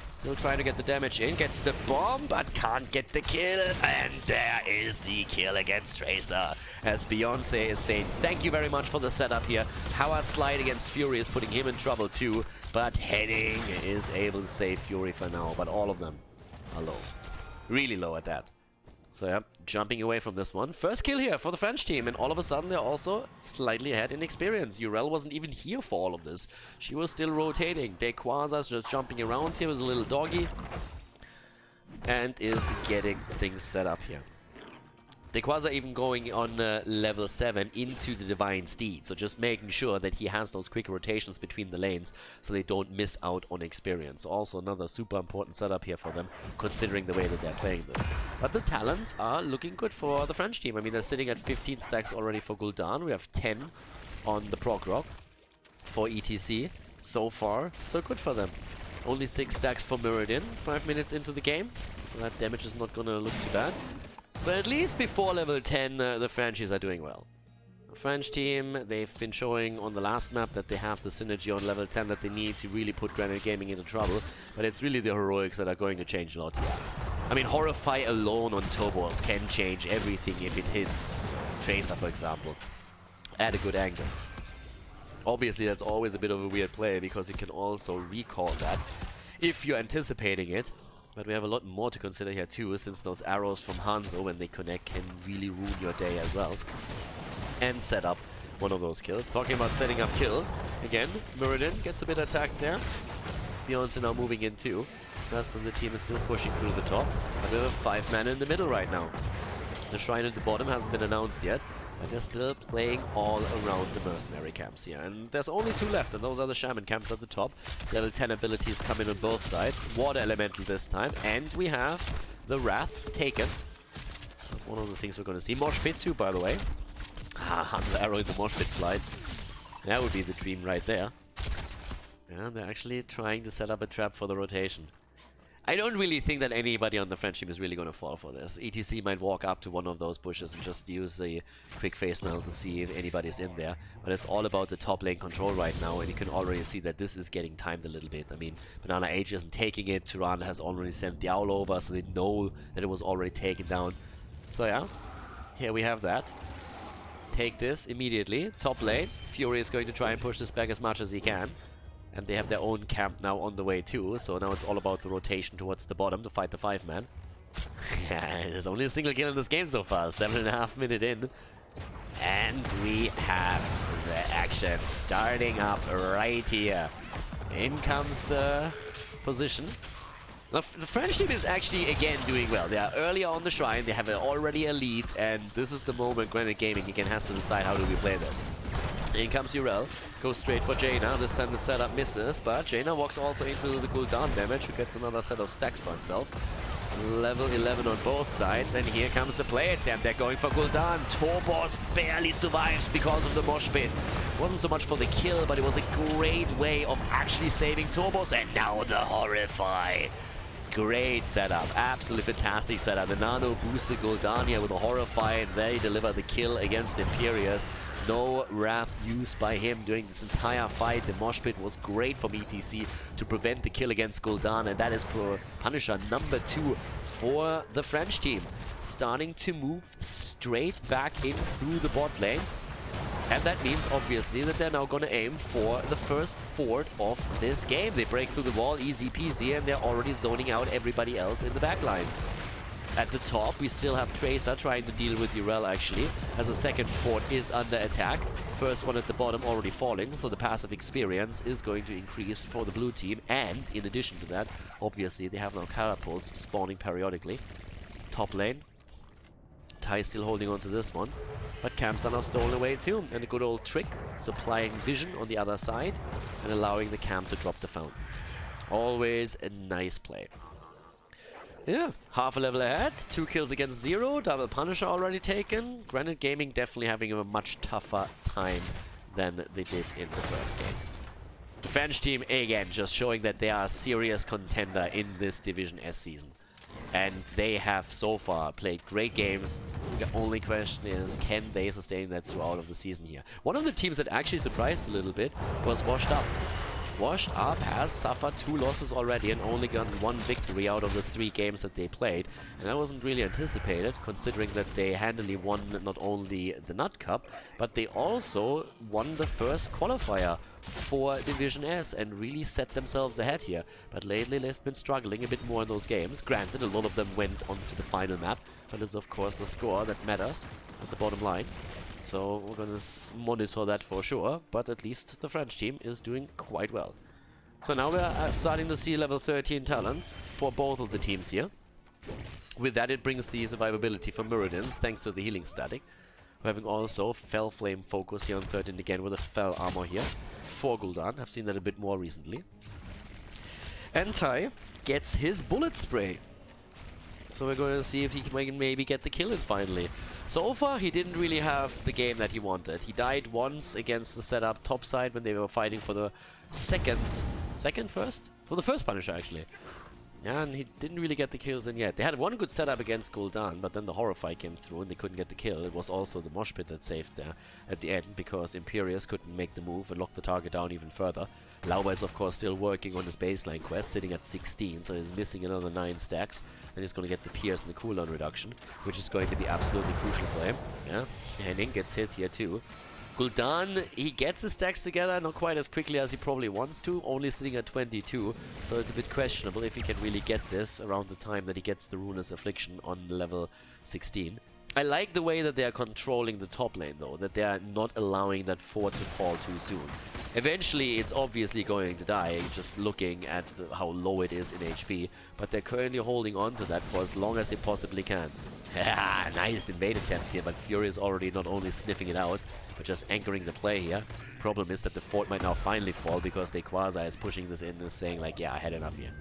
still trying to get the damage in, gets the bomb, but can't get the kill. And there is the kill against Tracer, as Beyonce is saying, thank you very much for the setup here. Power slide against Fury is putting him in trouble too, but Heading is able to save Fury for now, but all of them are low. Really low at that. So yeah, jumping away from this one. First kill here for the French team, and all of a sudden they're also slightly ahead in experience. Urel wasn't even here for all of this. She was still rotating. Dequaza's just jumping around here with a little doggy and is getting things set up here. Dequaza even going on level 7 into the Divine Steed, so just making sure that he has those quick rotations between the lanes so they don't miss out on experience. Also another super important setup here for them, considering the way that they're playing this. But the talents are looking good for the French team. I mean, they're sitting at 15 stacks already for Gul'dan. We have 10 on the Prog Rock for ETC. So far, so good for them. Only 6 stacks for Muradin, 5 minutes into the game, so that damage is not gonna look too bad. So at least before level 10, the Frenchies are doing well. The French team, they've been showing on the last map that they have the synergy on level 10 that they need to really put Granit Gaming into trouble. But it's really the heroics that are going to change a lot here. I mean, Horrify alone on Tobos can change everything if it hits Tracer, for example, at a good angle. Obviously, that's always a bit of a weird play because you can also recall that if you're anticipating it. But we have a lot more to consider here too, since those arrows from Hanzo, when they connect, can really ruin your day as well. And set up one of those kills. Talking about setting up kills, again, Muradin gets a bit attacked there. Beyonce now moving in too. The rest of the team is still pushing through the top. And we have a 5-man in the middle right now. The shrine at the bottom hasn't been announced yet, but they're still playing all around the mercenary camps here. And there's only 2 left, and those are the shaman camps at the top. Level 10 abilities come in on both sides. Water elemental this time, and we have the Wrath taken. That's one of the things we're going to see. Mosh pit too, by the way. Hanzo arrow in the mosh pit slide. That would be the dream right there. And they're actually trying to set up a trap for the rotation. I don't really think that anybody on the French team is really going to fall for this. ETC might walk up to one of those bushes and just use a quick face meld to see if anybody's in there. But it's all about the top lane control right now, and you can already see that this is getting timed a little bit. I mean, Banana Age isn't taking it, Tyrann has already sent the owl over, so they know that it was already taken down. So yeah, here we have that. Take this immediately. Top lane, Fury is going to try and push this back as much as he can. And they have their own camp now on the way too, so now it's all about the rotation towards the bottom to fight the 5-man. There's only a single kill in this game so far, 7.5 minutes in. And we have the action starting up right here. In comes the position. Now, the French team is actually, again, doing well. They are earlier on the shrine, they have already a lead, and this is the moment Granit Gaming again has to decide how do we play this. In comes Urel, goes straight for Jaina. This time the setup misses, but Jaina walks also into the Gul'dan damage, who gets another set of stacks for himself. Level 11 on both sides, and here comes the play attempt. They're going for Gul'dan. Tobos barely survives because of the mosh pit. It wasn't so much for the kill, but it was a great way of actually saving Tobos, and now the Horrify. Great setup, absolutely fantastic setup. The nano boosted Gul'dan here with a Horrify, and they deliver the kill against Imperius. No Wrath used by him during this entire fight. The mosh pit was great from ETC to prevent the kill against Gul'dan, and that is Punisher number 2 for the French team. Starting to move straight back in through the bot lane. And that means, obviously, that they're now going to aim for the first fort of this game. They break through the wall, easy peasy, and they're already zoning out everybody else in the backline. At the top, we still have Tracer trying to deal with Urel, actually, as the second fort is under attack. First one at the bottom already falling, so the passive experience is going to increase for the blue team. And, in addition to that, obviously, they have now catapults spawning periodically. Top lane. Tai still holding on to this one. But camps are now stolen away too, and a good old trick, supplying vision on the other side and allowing the camp to drop the fountain. Always a nice play. Yeah, half a level ahead, 2 kills against 0, double Punisher already taken. Granit Gaming definitely having a much tougher time than they did in the first game. The French team, again, just showing that they are a serious contender in this Division S season. And they have so far played great games. The only question is, can they sustain that throughout of the season here? One of the teams that actually surprised a little bit was Washed Up. Washed Up has suffered 2 losses already and only gotten 1 victory out of the 3 games that they played. And that wasn't really anticipated, considering that they handily won not only the Nut Cup, but they also won the first qualifier for Division S and really set themselves ahead here. But lately they've been struggling a bit more in those games. Granted, a lot of them went onto the final map, but it's of course the score that matters at the bottom line. So we're gonna monitor that for sure, but at least the French team is doing quite well. So now we're starting to see level 13 talents for both of the teams here. With that, it brings the survivability for Muradins, thanks to the healing static. We're having also Fell Flame focus here on 13 again with a Fell armor here for Gul'dan. I've seen that a bit more recently. And Tai gets his bullet spray. So we're going to see if he can maybe get the kill in finally. So far, he didn't really have the game that he wanted. He died once against the setup topside when they were fighting for the for the first Punisher, actually. Yeah, and he didn't really get the kills in yet. They had one good setup against Gul'dan, but then the Horrify came through and they couldn't get the kill. It was also the mosh pit that saved there at the end because Imperius couldn't make the move and lock the target down even further. Lauba is of course still working on his baseline quest, sitting at 16, so he's missing another 9 stacks. And he's going to get the Pierce and the cooldown reduction, which is going to be absolutely crucial for him. Yeah, Henning gets hit here too. Gul'dan, he gets his stacks together, not quite as quickly as he probably wants to, only sitting at 22, so it's a bit questionable if he can really get this around the time that he gets the Ruinous Affliction on level 16. I like the way that they are controlling the top lane though, that they are not allowing that fort to fall too soon. Eventually it's obviously going to die, just looking at how low it is in HP, but they're currently holding on to that for as long as they possibly can. Nice invade attempt here, but Fury is already not only sniffing it out, but just anchoring the play here. Problem is that the fort might now finally fall because Quasar is pushing this in and saying like, yeah, I had enough here.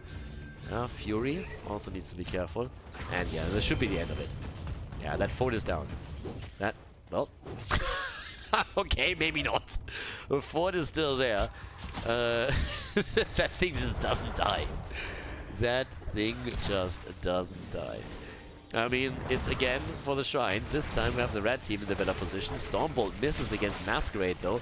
Fury also needs to be careful, and yeah, this should be the end of it. Yeah, that fort is down. That, well, okay, maybe not. The fort is still there. That thing just doesn't die. That thing just doesn't die. I mean, it's again for the Shrine. This time we have the red team in the better position. Stormbolt misses against Masquerade though.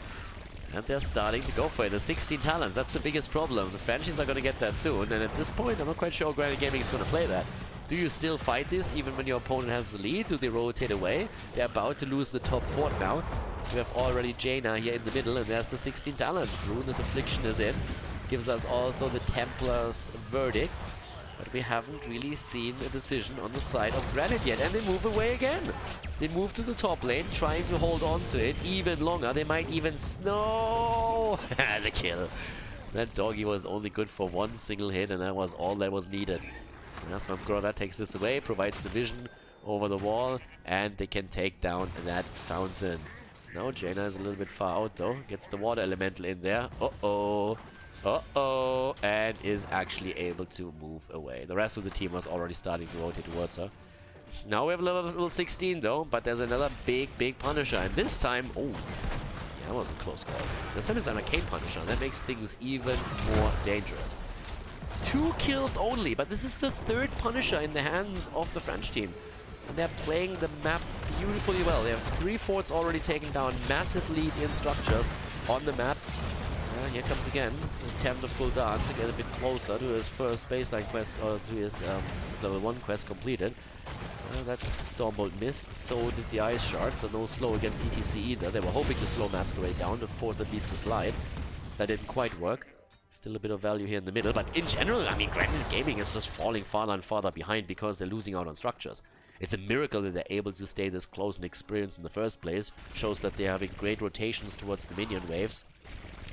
And they're starting to go for it. The 16 talents, that's the biggest problem. The Frenchies are going to get that soon. And at this point, I'm not quite sure Granit Gaming is going to play that. Do you still fight this even when your opponent has the lead? Do they rotate away? They're about to lose the top fort now. We have already Jaina here in the middle, and there's the 16 talents. Ruinous Affliction is in. Gives us also the Templar's Verdict. But we haven't really seen a decision on the side of Granit yet. And they move away again. They move to the top lane, trying to hold on to it even longer. They might even snow. The kill. That doggy was only good for 1 single hit, and that was all that was needed. Swamp takes this away, provides the vision over the wall, and they can take down that fountain. So now Jaina is a little bit far out though, gets the water elemental in there. And is actually able to move away. The rest of the team was already starting to rotate towards her. Now we have level 16 though, but there's another big Punisher, and this time, oh, yeah, that was a close call. This time it's an Arcane Punisher, and that makes things even more dangerous. 2 kills only, but this is the 3rd Punisher in the hands of the French team. And they're playing the map beautifully well. They have 3 forts already taken down, massive lead in structures on the map. Here comes again the attempt of Khaldor to get a bit closer to his first baseline quest, or to his level 1 quest completed. That Stormbolt missed, so did the Ice Shard, so no slow against ETC either. They were hoping to slow Masquerade down to force at least the slide. That didn't quite work. Still a bit of value here in the middle, but in general, I mean, Granit Gaming is just falling farther and farther behind because they're losing out on structures. It's a miracle that they're able to stay this close and experienced in the first place. Shows that they're having great rotations towards the minion waves.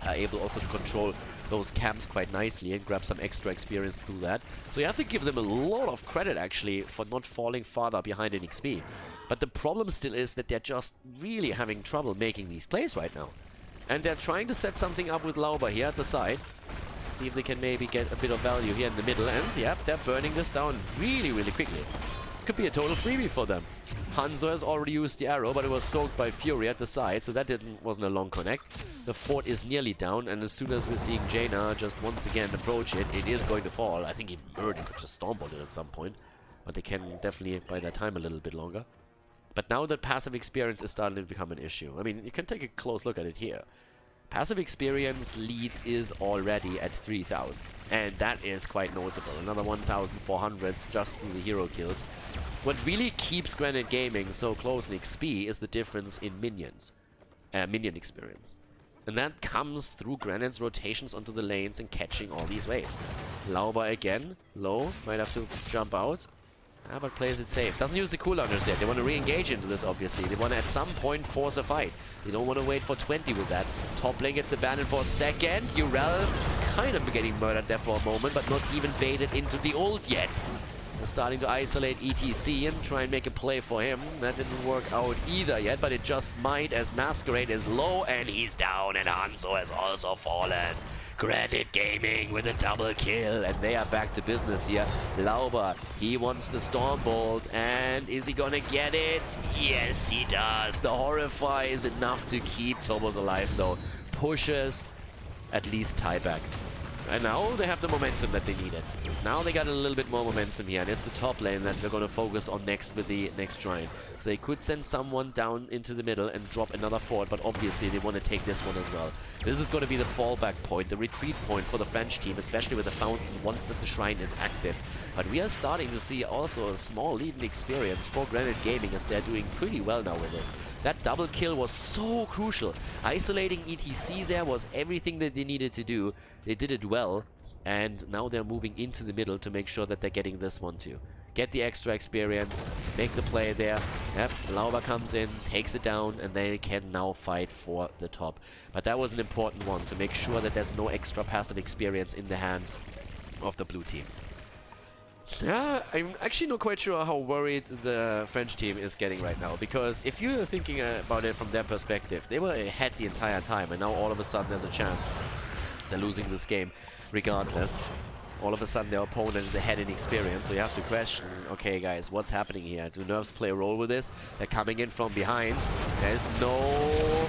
Are able also to control those camps quite nicely and grab some extra experience through that. So you have to give them a lot of credit, actually, for not falling farther behind in XP. But the problem still is that they're just really having trouble making these plays right now. And they're trying to set something up with Lauber here at the side. See if they can maybe get a bit of value here in the middle. And, yep, they're burning this down really, really quickly. This could be a total freebie for them. Hanzo has already used the arrow, but it was soaked by Fury at the side, so that wasn't a long connect. The fort is nearly down, and as soon as we're seeing Jaina just once again approach it, it is going to fall. I think even Murden could just Stormbolt it at some point, but they can definitely buy their time a little bit longer. But now that passive experience is starting to become an issue. I mean, you can take a close look at it here. Passive experience lead is already at 3,000, and that is quite noticeable. Another 1,400 just through the hero kills. What really keeps Granit Gaming so close in XP is the difference in minions, minion experience. And that comes through Granit's rotations onto the lanes and catching all these waves. Lauber again, low, might have to jump out. But plays it safe. Doesn't use the cooldowners yet. They want to re-engage into this, obviously. They want to, at some point, force a fight. They don't want to wait for 20 with that. Top lane gets abandoned for a second. Urel kind of getting murdered there for a moment, but not even baited into the ult yet. They're starting to isolate ETC and try and make a play for him. That didn't work out either yet, but it just might, as Masquerade is low and he's down, and Hanzo has also fallen. Granit Gaming with a double kill, and they are back to business here. Lauber, he wants the Stormbolt, and is he gonna get it? Yes, he does. The Horrify is enough to keep Tobos alive, though. Pushes, at least tieback. And now they have the momentum that they needed. Now they got a little bit more momentum here, and it's the top lane that they're going to focus on next with the next Giant. So they could send someone down into the middle and drop another fort, but obviously they want to take this one as well. This is going to be the fallback point, the retreat point for the French team, especially with the Fountain once that the Shrine is active. But we are starting to see also a small lead in experience for Granit Gaming, as they're doing pretty well now with this. That double kill was so crucial. Isolating ETC there was everything that they needed to do. They did it well, and now they're moving into the middle to make sure that they're getting this one too. Get the extra experience, make the play there. Yep, Lauber comes in, takes it down, and they can now fight for the top. But that was an important one, to make sure that there's no extra passive experience in the hands of the blue team. Yeah, I'm actually not quite sure how worried the French team is getting right now, because if you're thinking about it from their perspective, they were ahead the entire time, and now all of a sudden there's a chance they're losing this game regardless. All of a sudden their opponent is ahead in experience, so you have to question, okay guys, what's happening here? Do nerfs play a role with this? They're coming in from behind. There's no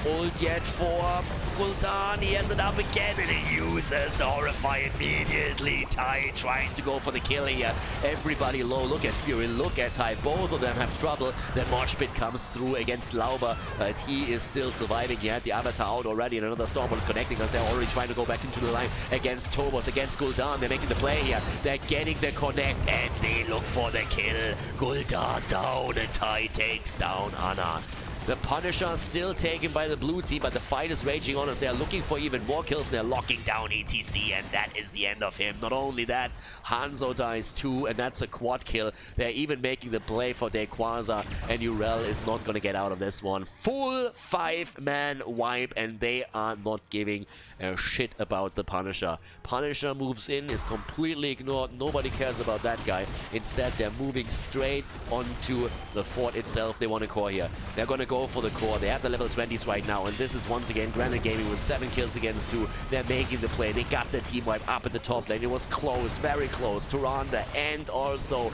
ult yet for Khaldor. He has it up again, and he uses the Horrify immediately. Tai trying to go for the kill here. Everybody low. Look at Fury, look at Tai. Both of them have trouble. The Mosh Pit comes through against Lauber, but he is still surviving. He had the Avatar out already, and another Stormbolt is connecting us. They're already trying to go back into the line against Tobos, against Khaldor. They're making the play here. They're getting the connect, and they look for the kill. Khaldor down, and Tai takes down Ana. The Punisher still taken by the blue team, but the fight is raging on as they're looking for even more kills, and they're locking down ETC, and that is the end of him. Not only that, Hanzo dies too, and that's a quad kill. They're even making the play for Dequaza, and Urel is not going to get out of this one. Full 5-man wipe, and they are not giving a shit about the Punisher. Punisher moves in, is completely ignored. Nobody cares about that guy. Instead, they're moving straight onto the fort itself. They want a core here. They're going to go for the core. They have the level 20s right now, and this is once again Granit Gaming with 7 kills against 2. They're making the play. They got the team wipe up at the top lane. It was close, very close. Tyrande and also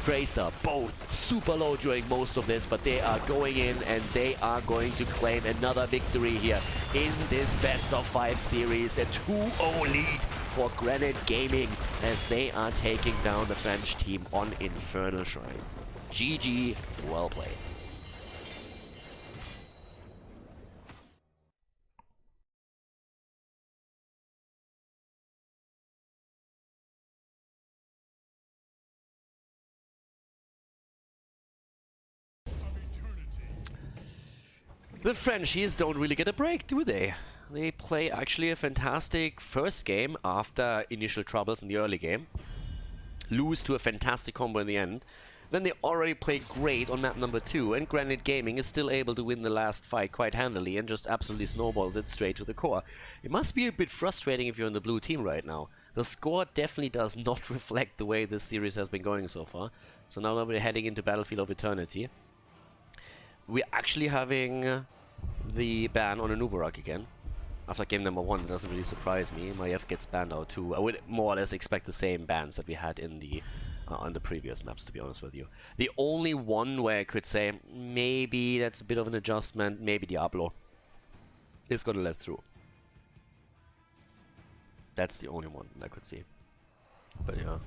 Tracer, both super low during most of this, but they are going in, and they are going to claim another victory here in this best of 5 series. A 2-0 lead for Granit Gaming as they are taking down the French team on Infernal Shrines. GG, well played. The Frenchies don't really get a break, do they? They play actually a fantastic first game after initial troubles in the early game. Lose to a fantastic combo in the end. Then they already play great on map number 2, and Granit Gaming is still able to win the last fight quite handily and just absolutely snowballs it straight to the core. It must be a bit frustrating if you're in the blue team right now. The score definitely does not reflect the way this series has been going so far. So now we're heading into Battlefield of Eternity. We're actually having the ban on a Nubarak again. After game number 1, it doesn't really surprise me. Maiev gets banned out too. I would more or less expect the same bans that we had in the on the previous maps, to be honest with you. The only one where I could say maybe that's a bit of an adjustment, maybe Diablo is gonna let through. That's the only one I could see. But yeah.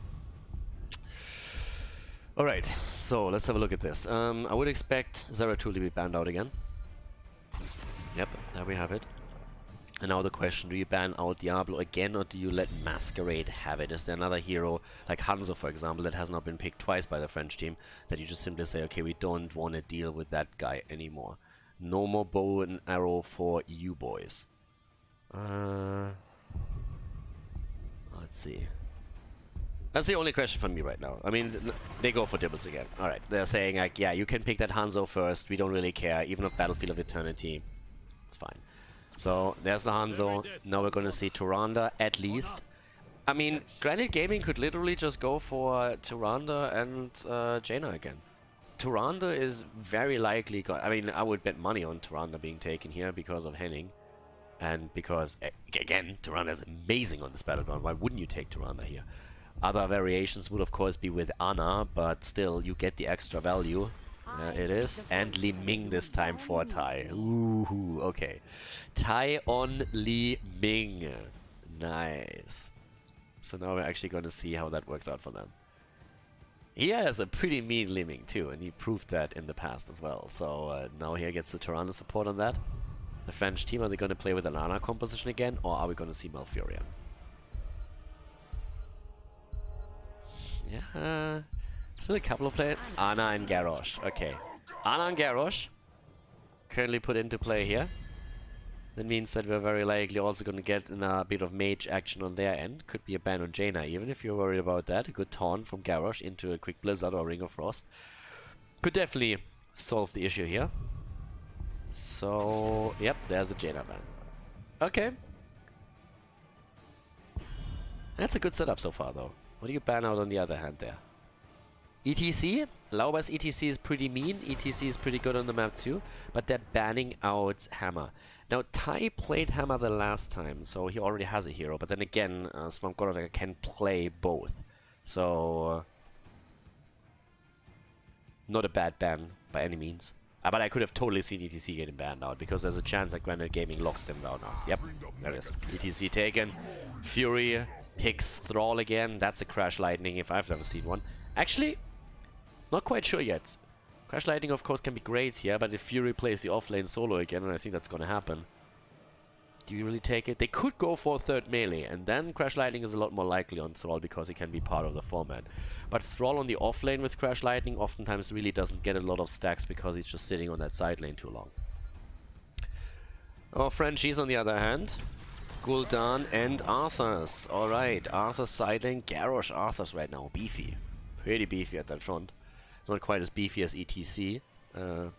Alright, so let's have a look at this. I would expect Zeratul to be banned out again. Yep, there we have it. And now the question, do you ban out Diablo again, or do you let Masquerade have it? Is there another hero, like Hanzo for example, that has not been picked twice by the French team, that you just simply say, okay, we don't want to deal with that guy anymore. No more bow and arrow for you boys. Let's see. That's the only question for me right now. I mean, they go for Dibbles again. Alright, they're saying like, yeah, you can pick that Hanzo first, we don't really care, even if Battlefield of Eternity, it's fine. So, there's the Hanzo. Now we're gonna see Tyrande, at least. I mean, Granit Gaming could literally just go for Tyrande and Jaina again. Tyrande is very likely... I mean, I would bet money on Tyrande being taken here because of Henning. And because, again, Tyrande is amazing on this battleground. Why wouldn't you take Tyrande here? Other variations would, of course, be with Ana, but still, you get the extra value. It is. And Li Ming this time for Tai. Ooh, okay. Tai on Li Ming. Nice. So now we're actually going to see how that works out for them. He has a pretty mean Li Ming too, and he proved that in the past as well. So now he gets the Tyrande support on that. The French team, are they going to play with an Ana composition again, or are we going to see Malfurion? Yeah. Still a couple of players. Ana and Garrosh. Okay. Ana and Garrosh currently put into play here. That means that we're very likely also going to get a bit of mage action on their end. Could be a ban on Jaina, even if you're worried about that. A good taunt from Garrosh into a quick Blizzard or Ring of Frost could definitely solve the issue here. So, yep, there's the Jaina ban. Okay. That's a good setup so far, though. What do you ban out on the other hand there? ETC? Lauber's ETC is pretty mean. ETC is pretty good on the map too. But they're banning out Hammer. Now, Tai played Hammer the last time, so he already has a hero. But then again, Swamp can play both. So, not a bad ban by any means. But I could have totally seen ETC getting banned out, because there's a chance that Granit Gaming locks them down now. Yep, there it is. ETC taken. Fury picks Thrall again. That's a Crash Lightning if I've ever seen one. Actually, not quite sure yet. Crash Lightning, of course, can be great here, but if Fury plays the offlane solo again, and I think that's going to happen, do you really take it? They could go for a third melee, and then Crash Lightning is a lot more likely on Thrall because he can be part of the format. But Thrall on the offlane with Crash Lightning oftentimes really doesn't get a lot of stacks because he's just sitting on that side lane too long. Our Frenchies, on the other hand, Gul'dan and Arthas. Alright, Arthas side lane, Garrosh Arthas right now, beefy. Pretty beefy at that front. Not quite as beefy as ETC,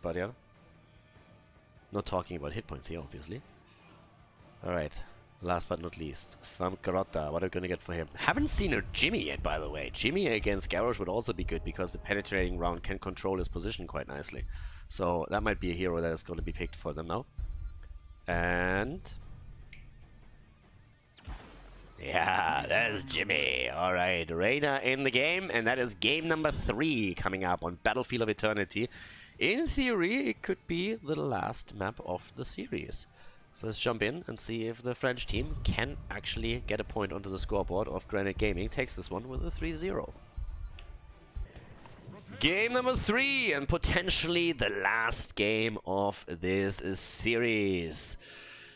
but yeah. Not talking about hit points here, obviously. Alright, last but not least, Swamp Grotta. What are we gonna get for him? Haven't seen a Jimmy yet, by the way. Jimmy against Garrosh would also be good because the penetrating round can control his position quite nicely. So that might be a hero that is going to be picked for them now. And yeah, there's Jimmy. Alright, Reyna in the game, and that is game number 3 coming up on Battlefield of Eternity. In theory, it could be the last map of the series. So let's jump in and see if the French team can actually get a point onto the scoreboard of Granit Gaming. Takes this one with a 3-0. Game number 3 and potentially the last game of this series.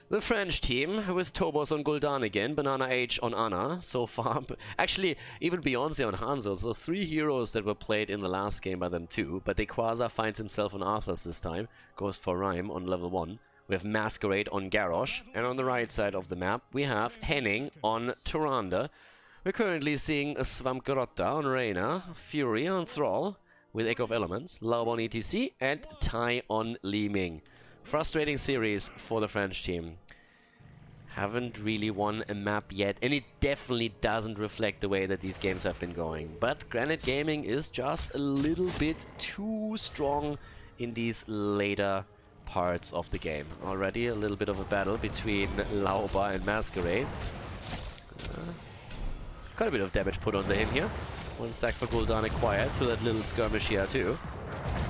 The French team with Tobos on Gul'dan again, Banana H on Ana so far. Actually, even Beyonce on Hanzo. So 3 heroes that were played in the last game by them too. But Dequaza finds himself on Arthas this time. Goes for Rhyme on level 1. We have Masquerade on Garrosh. And on the right side of the map, we have Henning on Tyrande. We're currently seeing a Svampgrotta on Reyna, Fury on Thrall, with Echo of Elements, Laub on ETC, and Tai on Li Ming. Frustrating series for the French team. Haven't really won a map yet, and it definitely doesn't reflect the way that these games have been going. But Granit Gaming is just a little bit too strong in these later parts of the game. Already a little bit of a battle between Lauba and Masquerade. Quite a bit of damage put onto him here. 1 stack for Gul'dan acquired through that little skirmish here too.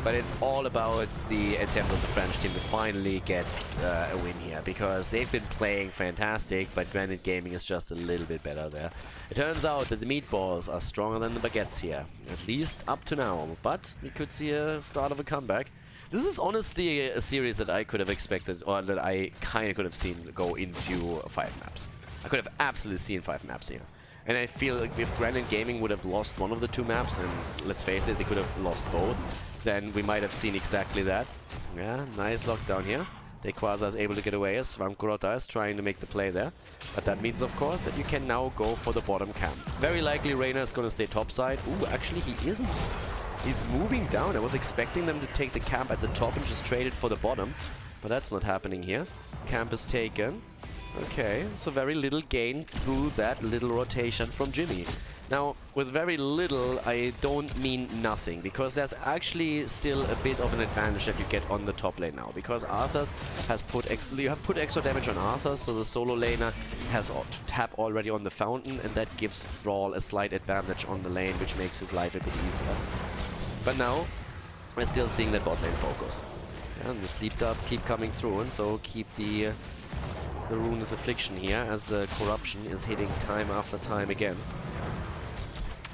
But it's all about the attempt of the French team to finally get a win here, because they've been playing fantastic, but Granit Gaming is just a little bit better there. It turns out that the meatballs are stronger than the baguettes here, at least up to now, but we could see a start of a comeback. This is honestly a series that I could have expected, or that I kind of could have seen go into 5 maps. I could have absolutely seen 5 maps here. And I feel like if Granit Gaming would have lost one of the 2 maps, and let's face it, they could have lost both, then we might have seen exactly that. Yeah, nice lockdown here. Dequaza is able to get away as Svampgrotta is trying to make the play there. But that means, of course, that you can now go for the bottom camp. Very likely Reyna is going to stay topside. Ooh, actually he isn't. He's moving down. I was expecting them to take the camp at the top and just trade it for the bottom. But that's not happening here. Camp is taken. Okay, so very little gain through that little rotation from Jimmy. Now, with very little, I don't mean nothing, because there's actually still a bit of an advantage that you get on the top lane now, because Arthas has put extra damage on Arthas, so the solo laner has tap already on the fountain, and that gives Thrall a slight advantage on the lane, which makes his life a bit easier. But now, we're still seeing that bot lane focus. And the sleep darts keep coming through, and so keep the Rune's Affliction here, as the corruption is hitting time after time again.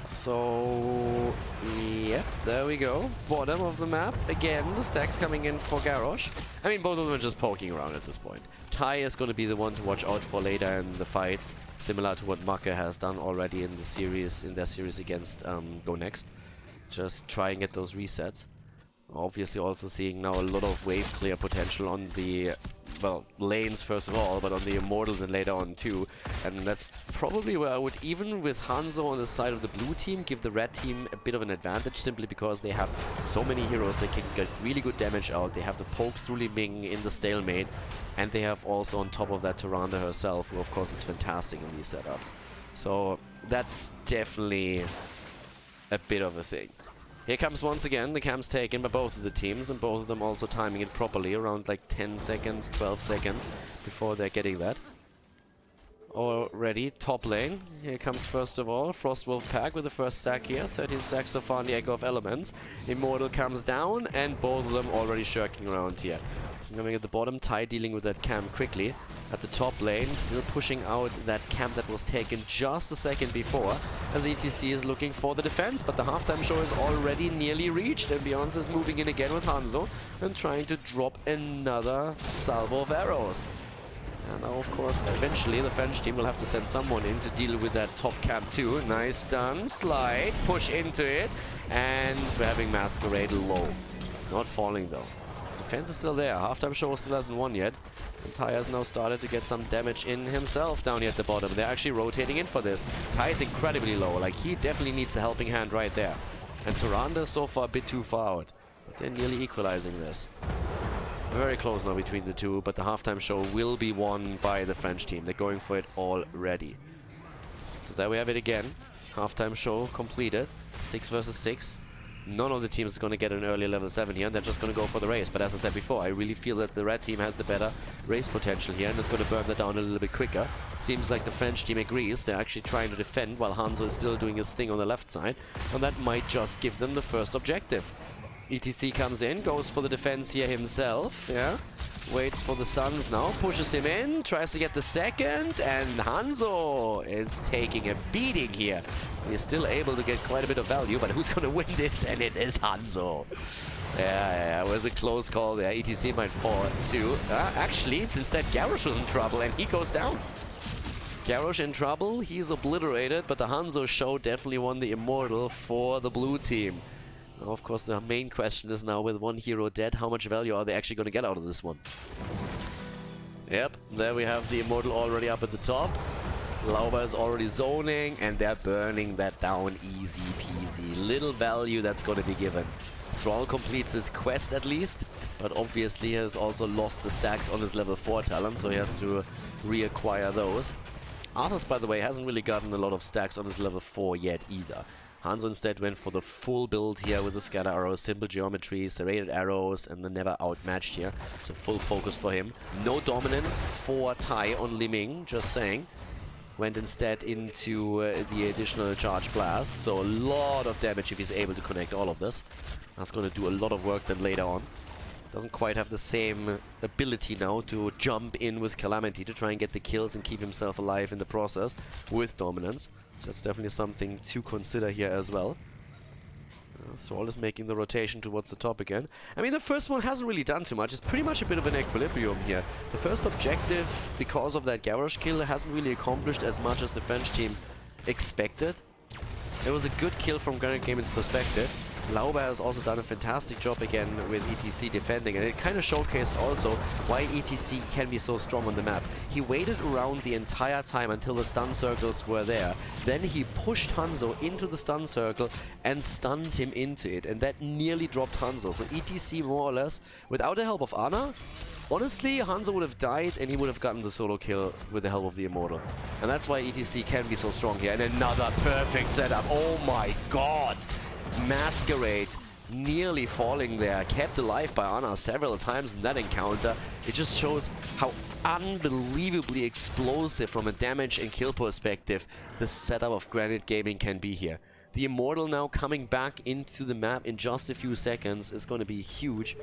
So, yep, there we go. Bottom of the map. Again, the stacks coming in for Garrosh. I mean, both of them are just poking around at this point. Tai is going to be the one to watch out for later in the fights, similar to what Macke has done already in the series, in their series against Go Next. Just try and get those resets. Obviously also seeing now a lot of wave clear potential on the, well, lanes first of all, but on the Immortals and later on too. And that's probably where I would, even with Hanzo on the side of the blue team, give the red team a bit of an advantage, simply because they have so many heroes that can get really good damage out. They have the poke through Li Ming in the stalemate, and they have also on top of that Tyrande herself, who of course is fantastic in these setups. So that's definitely a bit of a thing. Here comes once again the camps taken by both of the teams, and both of them also timing it properly, around like 10 seconds, 12 seconds before they're getting that. Already top lane. Here comes first of all Frostwolf Pack with the first stack here. 13 stacks so far on the Echo of Elements. Immortal comes down, and both of them already shirking around here. Coming at the bottom, Tai dealing with that camp quickly. At the top lane, still pushing out that camp that was taken just a second before, as ETC is looking for the defense, but the halftime show is already nearly reached, and Beyonce is moving in again with Hanzo and trying to drop another salvo of arrows. And now, of course, eventually the French team will have to send someone in to deal with that top camp too. Nice stun, slide, push into it, and we're having Masquerade low. Not falling though. Defense is still there. Halftime show still hasn't won yet. And Tai has now started to get some damage in himself down here at the bottom. They're actually rotating in for this. Tai is incredibly low. Like, he definitely needs a helping hand right there. And Tyrande is so far a bit too far out. But they're nearly equalizing this. Very close now between the two, but the halftime show will be won by the French team. They're going for it already. So there we have it again. Halftime show completed. 6 versus 6. None of the teams is going to get an early level 7 here, and they're just going to go for the race. But as I said before, I really feel that the red team has the better race potential here, and is going to burn that down a little bit quicker. Seems like the French team agrees. They're actually trying to defend, while Hanzo is still doing his thing on the left side. And that might just give them the first objective. ETC comes in, goes for the defense here himself, yeah. Waits for the stuns now, pushes him in, tries to get the second, and Hanzo is taking a beating here. He's still able to get quite a bit of value, but who's going to win this? And it is Hanzo. Yeah, it was a close call there. ETC might fall too. Actually, it's instead Garrosh who's in trouble, and he goes down. Garrosh in trouble, he's obliterated, but the Hanzo show definitely won the Immortal for the blue team. Now, of course, the main question is now, with one hero dead, how much value are they actually going to get out of this one? Yep, there we have the Immortal already up at the top. Lauber is already zoning, and they're burning that down easy peasy. Little value that's going to be given. Thrall completes his quest at least, but obviously has also lost the stacks on his level 4 talent, so he has to reacquire those. Arthas, by the way, hasn't really gotten a lot of stacks on his level 4 yet either. Hanzo instead went for the full build here with the scatter arrows, simple geometry, serrated arrows, and the never outmatched here. So full focus for him. No dominance for Tai on Liming, just saying. Went instead into the additional charge blast, so a lot of damage if he's able to connect all of this. That's going to do a lot of work then later on. Doesn't quite have the same ability now to jump in with Calamity to try and get the kills and keep himself alive in the process with dominance. So that's definitely something to consider here as well. Thrall is making the rotation towards the top again. I mean, the first one hasn't really done too much. It's pretty much a bit of an equilibrium here. The first objective, because of that Garrosh kill, hasn't really accomplished as much as the French team expected. It was a good kill from Granit Gaming's perspective. Lauber has also done a fantastic job again with ETC defending, and it kind of showcased also why ETC can be so strong on the map. He waited around the entire time until the stun circles were there. Then he pushed Hanzo into the stun circle and stunned him into it, and that nearly dropped Hanzo. So ETC more or less, without the help of Ana, honestly, Hanzo would have died and he would have gotten the solo kill with the help of the Immortal. And that's why ETC can be so strong here. And another perfect setup. Oh my god! Masquerade nearly falling there, kept alive by Ana several times in that encounter. It just shows how unbelievably explosive from a damage and kill perspective the setup of Granit Gaming can be here. The Immortal now coming back into the map in just a few seconds is going to be huge.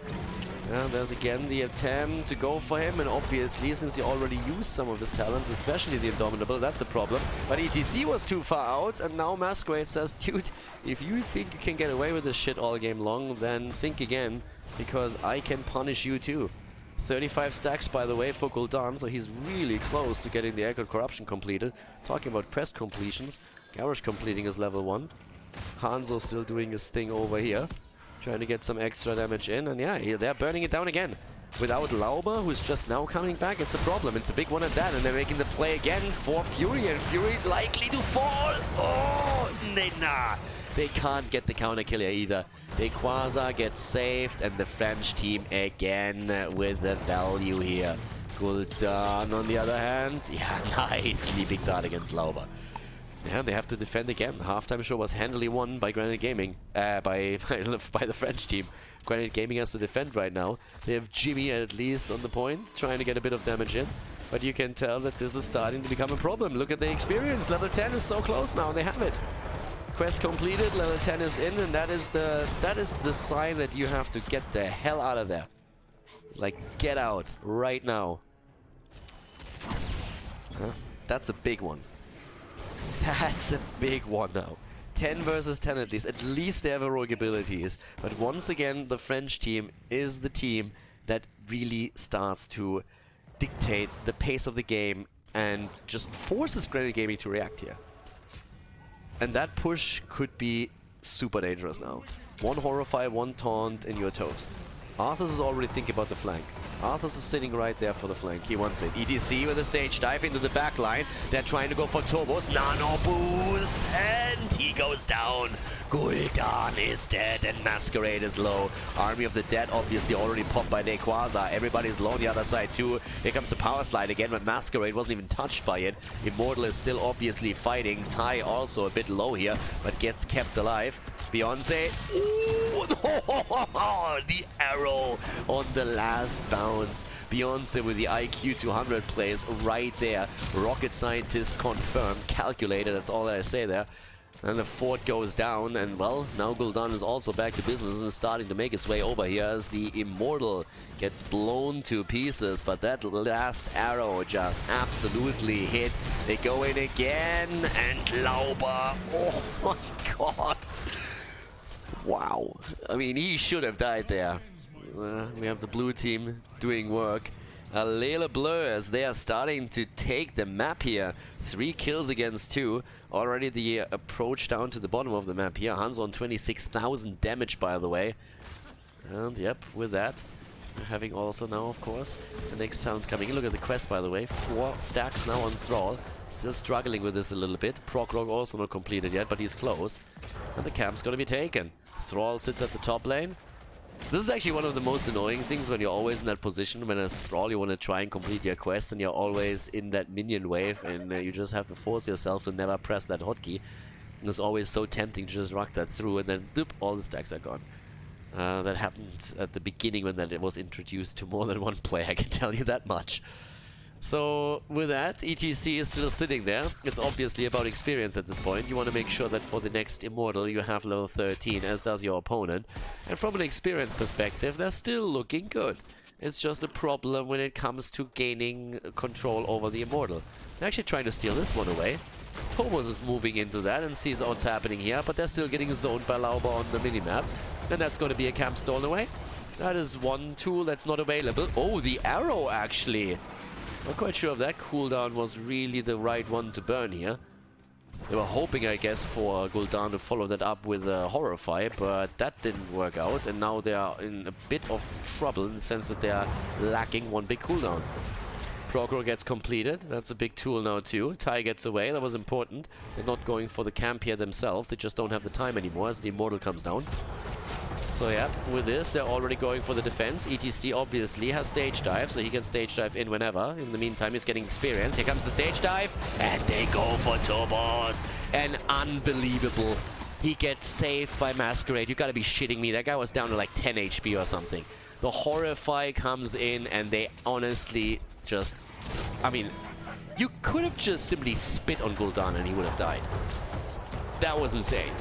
And there's again the attempt to go for him, and obviously since he already used some of his talents, especially the Indomitable, that's a problem. But ETC was too far out, and now Masquerade says, dude, if you think you can get away with this shit all game long, then think again, because I can punish you too. 35 stacks, by the way, for Gul'dan, so he's really close to getting the Echoed Corruption completed. Talking about quest completions, Garrosh completing his level 1. Hanzo still doing his thing over here, trying to get some extra damage in, and yeah, they're burning it down again. Without Lauber, who's just now coming back, it's a problem. It's a big one at that, and they're making the play again for Fury, and Fury likely to fall. Oh, nah. They can't get the counter kill here either. Quasar gets saved, and the French team again with the value here. Gul'dan on the other hand, yeah, nicely big dart against Lauber. Yeah, they have to defend again. The halftime show was handily won by Granit Gaming, by the French team. Granit Gaming has to defend right now. They have Jimmy at least on the point, trying to get a bit of damage in. But you can tell that this is starting to become a problem. Look at the experience. Level 10 is so close now. They have it. Quest completed. Level 10 is in, and that is the sign that you have to get the hell out of there. Like, get out right now. That's a big one. That's a big one now. 10 versus 10 at least. At least they have heroic abilities. But once again, the French team is the team that really starts to dictate the pace of the game and just forces Granit Gaming to react here. And that push could be super dangerous now. One Horrify, one Taunt, and you're toast. Arthas is already thinking about the flank. Arthas is sitting right there for the flank. He wants it. EDC with a stage dive into the back line. They're trying to go for turbos. Nano boost, and he goes down. Gul'dan is dead, and Masquerade is low. Army of the Dead obviously already popped by Quasar. Everybody's low on the other side too. Here comes the power slide again, but Masquerade wasn't even touched by it. Immortal is still obviously fighting. Tai also a bit low here, but gets kept alive. Beyonce, ooh, the arrow on the last bounce. Beyonce with the IQ 200 plays right there. Rocket scientist confirmed, calculated, that's all I say there. And the fort goes down, and well, now Gul'dan is also back to business and starting to make his way over here as the Immortal gets blown to pieces, but that last arrow just absolutely hit. They go in again, and Lauber, oh my god. Wow. I mean, he should have died there. We have the blue team doing work. Lele Bleu as they are starting to take the map here. 3 kills against 2. Already the approach down to the bottom of the map here. Hans on 26,000 damage, by the way. And yep, with that, we're having also now, of course, the next town's coming in. Look at the quest, by the way. 4 stacks now on Thrall. Still struggling with this a little bit. Prokrog also not completed yet, but he's close. And the camp's gonna be taken. Thrall sits at the top lane. This is actually one of the most annoying things when you're always in that position. When as Thrall you want to try and complete your quest and you're always in that minion wave and you just have to force yourself to never press that hotkey. And it's always so tempting to just rock that through and then doop, all the stacks are gone. That happened at the beginning when that it was introduced to more than one player, I can tell you that much. So with that, ETC is still sitting there. It's obviously about experience at this point. You want to make sure that for the next Immortal you have level 13, as does your opponent. And from an experience perspective, they're still looking good. It's just a problem when it comes to gaining control over the Immortal. They're actually trying to steal this one away. Thomas is moving into that and sees what's happening here, but they're still getting zoned by Lauber on the minimap. And that's going to be a camp stolen away. That is one tool that's not available. Oh, the arrow actually. Not quite sure if that cooldown was really the right one to burn here. They were hoping, I guess, for Gul'dan to follow that up with a Horrify, but that didn't work out, and now they are in a bit of trouble in the sense that they are lacking one big cooldown. Prokhor gets completed. That's a big tool now too. Tai gets away. That was important. They're not going for the camp here themselves. They just don't have the time anymore as the Immortal comes down. So yeah, with this, they're already going for the defense. ETC obviously has stage dive, so he can stage dive in whenever. In the meantime, he's getting experience. Here comes the stage dive, and they go for Turbos. And unbelievable. He gets saved by Masquerade. You gotta be shitting me. That guy was down to like 10 HP or something. The Horrify comes in, and they honestly just... I mean, you could have just simply spit on Gul'dan and he would have died. That was insane.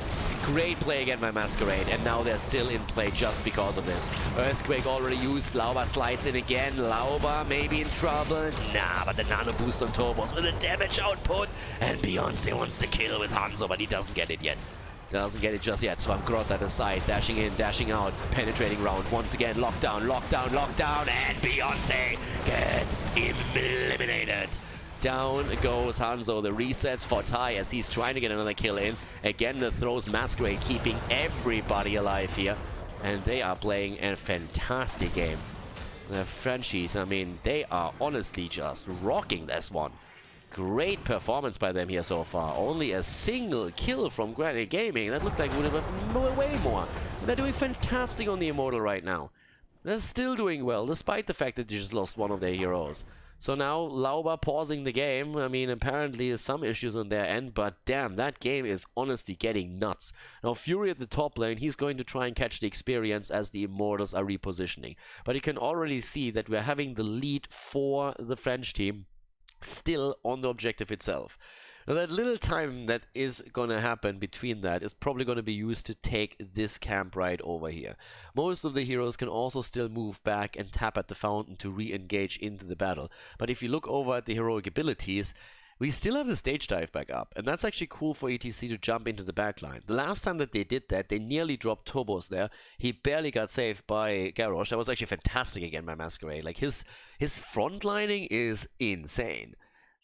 Great play again by Masquerade, and now they're still in play just because of this. Earthquake already used, Lauber slides in again. Lauber maybe in trouble. Nah, but the nano boost on Turbos with a damage output. And Beyonce wants the kill with Hanzo, but he doesn't get it yet. Doesn't get it just yet. Swamp Grot at the side, dashing in, dashing out, penetrating round. Once again, lockdown, lockdown, lockdown, and Beyonce gets eliminated. Down goes Hanzo. The resets for Tai as he's trying to get another kill in. Again, the throws Masquerade, keeping everybody alive here. And they are playing a fantastic game. The Frenchies, I mean, they are honestly just rocking this one. Great performance by them here so far. Only a single kill from Granit Gaming. That looked like it would have been way more. They're doing fantastic on the Immortal right now. They're still doing well, despite the fact that they just lost one of their heroes. So now, Lauber pausing the game. I mean, apparently there's some issues on their end, but damn, that game is honestly getting nuts. Now, Fury at the top lane, he's going to try and catch the experience as the Immortals are repositioning. But you can already see that we're having the lead for the French team still on the objective itself. Now, that little time that is going to happen between that is probably going to be used to take this camp right over here. Most of the heroes can also still move back and tap at the fountain to re-engage into the battle. But if you look over at the heroic abilities, we still have the stage dive back up. And that's actually cool for ETC to jump into the backline. The last time that they did that, they nearly dropped Turbos there. He barely got saved by Garrosh. That was actually fantastic again by Masquerade. Like, his frontlining is insane.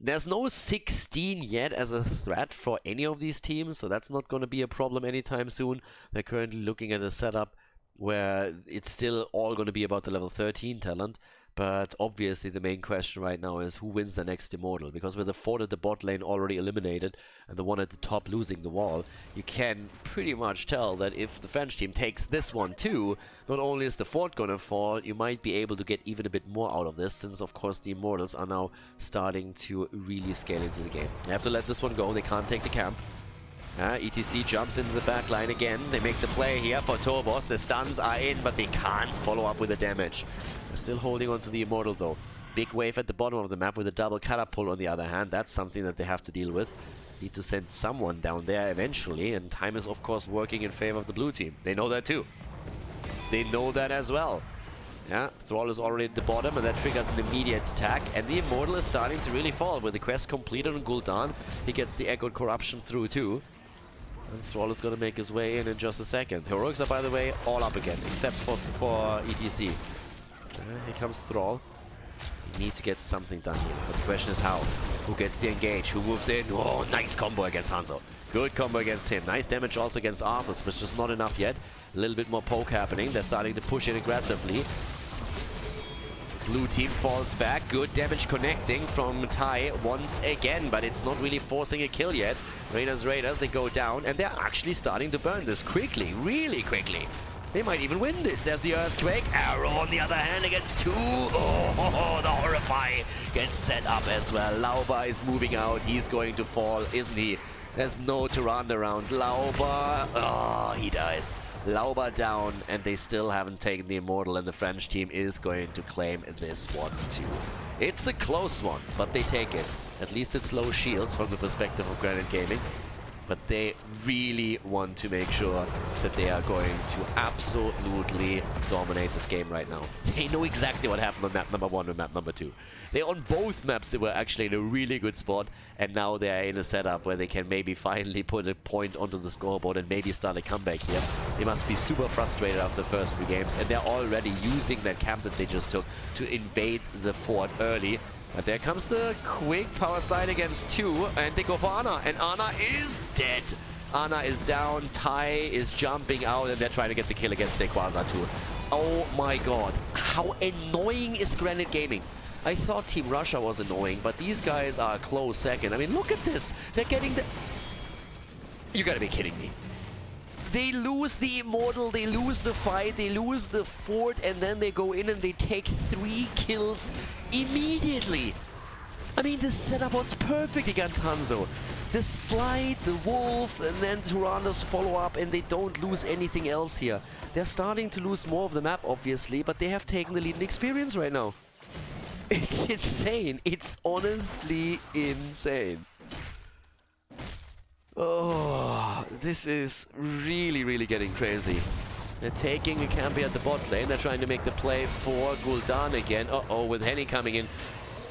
There's no 16 yet as a threat for any of these teams, so that's not going to be a problem anytime soon. They're currently looking at a setup where it's still all going to be about the level 13 talent. But obviously the main question right now is who wins the next Immortal, because with the fort at the bot lane already eliminated and the one at the top losing the wall, you can pretty much tell that if the French team takes this one too, not only is the fort gonna fall, you might be able to get even a bit more out of this, since of course the Immortals are now starting to really scale into the game. They have to let this one go, they can't take the camp. ETC jumps into the back line again. They make the play here for Turbos. The stuns are in, but they can't follow up with the damage. They're still holding on to the Immortal though. Big wave at the bottom of the map with a double catapult on the other hand. That's something that they have to deal with. Need to send someone down there eventually, and time is of course working in favor of the blue team. They know that too. They know that as well. Yeah, Thrall is already at the bottom, and that triggers an immediate attack, and the Immortal is starting to really fall. With the quest completed on Gul'dan, he gets the Echoed Corruption through too. And Thrall is going to make his way in just a second. Heroics are, by the way, all up again, except for ETC. Here comes Thrall. You need to get something done here, but the question is how. Who gets the engage? Who moves in? Oh, nice combo against Hanzo. Good combo against him. Nice damage also against Arthas, but just not enough yet. A little bit more poke happening. They're starting to push in aggressively. Blue team falls back. Good damage connecting from Tai once again, but it's not really forcing a kill yet. Raiders, they go down, and they're actually starting to burn this quickly, really quickly. They might even win this. There's the Earthquake. Arrow on the other hand against 2. Oh, the Horrify gets set up as well. Lauba is moving out. He's going to fall, isn't he? There's no Tyrande around. Lauba, oh, he dies. Lauba down, and they still haven't taken the Immortal, and the French team is going to claim this one too. It's a close one, but they take it. At least it's low shields from the perspective of Granit Gaming. But they really want to make sure that they are going to absolutely dominate this game right now. They know exactly what happened on map number 1 and map number 2. They on both maps, they were actually in a really good spot, and now they are in a setup where they can maybe finally put a point onto the scoreboard and maybe start a comeback here. They must be super frustrated after the first few games, and they're already using that camp that they just took to invade the fort early. But there comes the quick power slide against 2, and they go for Ana, and Ana is dead. Ana is down, Tai is jumping out, and they're trying to get the kill against Nequaza too. Oh my god, how annoying is Granit Gaming? I thought Team Russia was annoying, but these guys are a close second. I mean, look at this. They're getting the... You gotta be kidding me. They lose the Immortal, they lose the fight, they lose the fort, and then they go in and they take 3 kills immediately. I mean, this setup was perfect against Hanzo. The slide, the wolf, and then Tyranda's follow-up, and they don't lose anything else here. They're starting to lose more of the map, obviously, but they have taken the lead in experience right now. It's insane. It's honestly insane. Oh, this is really, really getting crazy. They're taking a camp here at the bot lane. They're trying to make the play for Gul'dan again. Uh-oh, with Henny coming in.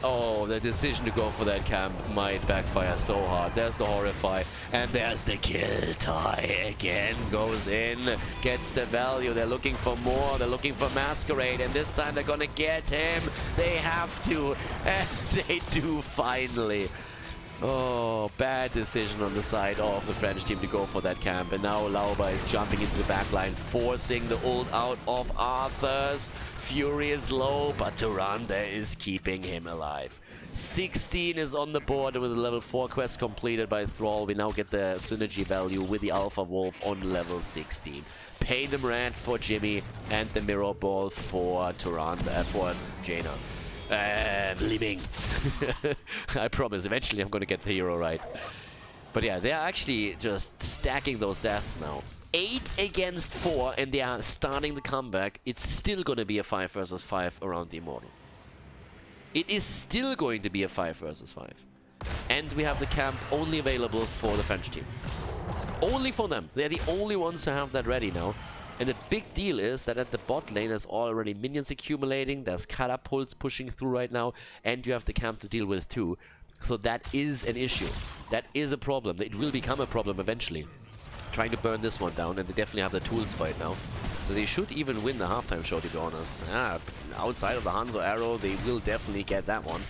Oh, the decision to go for that camp might backfire so hard. There's the Horrify, and there's the kill. Tai again goes in, gets the value. They're looking for more. They're looking for Masquerade, and this time they're gonna get him. They have to, and they do finally. Oh, bad decision on the side of the French team to go for that camp. And now Lauba is jumping into the backline, forcing the ult out of Arthas. Fury is low, but Tyrande is keeping him alive. 16 is on the board with a level 4 quest completed by Thrall. We now get the synergy value with the Alpha Wolf on level 16. Pay them rent for Jimmy and the Mirror Ball for Tyrande, for Jaina. Living. I promise, eventually I'm gonna get the hero right. But yeah, they're actually just stacking those deaths now. 8 against 4, and they are starting the comeback. It's still gonna be a 5 versus 5 around the Immortal. It is still going to be a 5 versus 5. And we have the camp only available for the French team. Only for them. They're the only ones to have that ready now. And the big deal is that at the bot lane there's already minions accumulating, there's catapults pushing through right now, and you have the camp to deal with too. So that is an issue. That is a problem. It will become a problem eventually. Trying to burn this one down, and they definitely have the tools for it now. So they should even win the halftime show, to be honest. Outside of the Hanzo arrow, they will definitely get that one.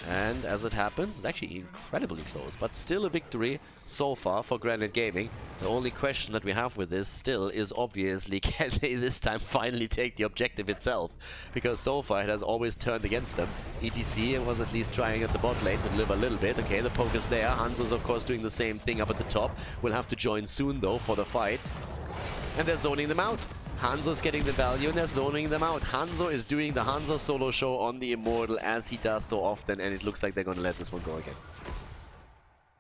And as it happens, it's actually incredibly close, but still a victory so far for Granit Gaming. The only question that we have with this still is obviously, can they this time finally take the objective itself? Because so far it has always turned against them. ETC was at least trying at the bot lane to deliver a little bit. Okay, the poke is there. Hanzo's of course doing the same thing up at the top. Will have to join soon though for the fight. And they're zoning them out. Hanzo's getting the value and they're zoning them out. Hanzo is doing the Hanzo solo show on the Immortal as he does so often, and it looks like they're going to let this one go again.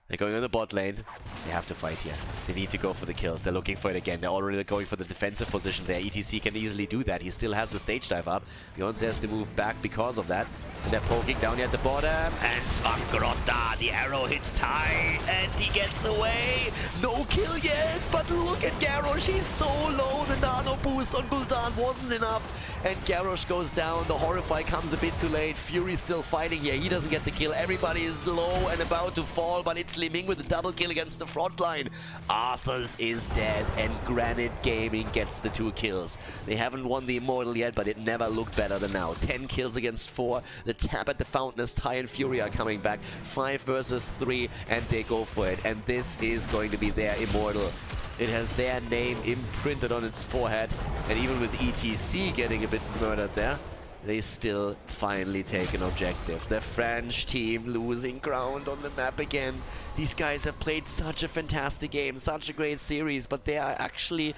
They're going on the bot lane. They have to fight here. They need to go for the kills. They're looking for it again. They're already going for the defensive position there. ETC can easily do that. He still has the stage dive up. Beyonce has to move back because of that. And they're poking down here at the bottom. And Svangrotta, the arrow hits Ty. And he gets away. No kill yet. But look at Garrosh. He's so low. The nano boost on Gul'dan wasn't enough. And Garrosh goes down. The Horrify comes a bit too late. Fury still fighting here. He doesn't get the kill. Everybody is low and about to fall. But it's Liming with a double kill against the front line. Arthas is dead. And Granit Gaming gets the 2 kills. They haven't won the Immortal yet, but it never looked better than now. 10 kills against 4. The tap at the fountain as Ty and Fury are coming back. 5 versus 3. And they go for it. And this is going to be their Immortal. It has their name imprinted on its forehead. And even with ETC getting a bit murdered there, they still finally take an objective. The French team losing ground on the map again. These guys have played such a fantastic game, such a great series, but they are actually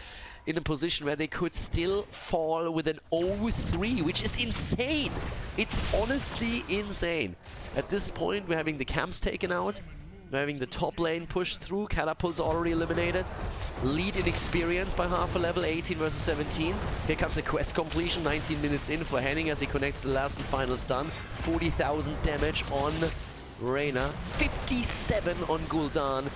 in a position where they could still fall with an 0-3, which is insane. It's honestly insane. At this point, we're having the camps taken out. We're having the top lane pushed through. Catapults already eliminated. Lead in experience by half a level, 18 versus 17. Here comes the quest completion, 19 minutes in for Henning as he connects the last and final stun. 40,000 damage on Reyna, 57 on Gul'dan.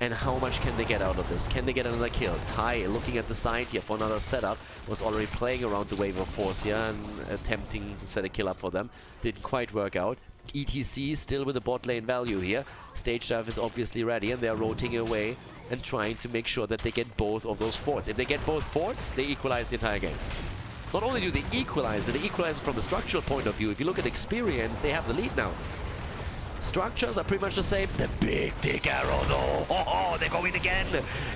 And how much can they get out of this? Can they get another kill? Ty, looking at the side here for another setup, was already playing around the wave of force here and attempting to set a kill up for them. Didn't quite work out. ETC still with the bot lane value here. Stage dive is obviously ready and they're rotating away and trying to make sure that they get both of those forts. If they get both forts, they equalize the entire game. Not only do they equalize it, they equalize from a structural point of view. If you look at experience, they have the lead now. Structures are pretty much the same. The big dick arrow though. Oh, they're going again.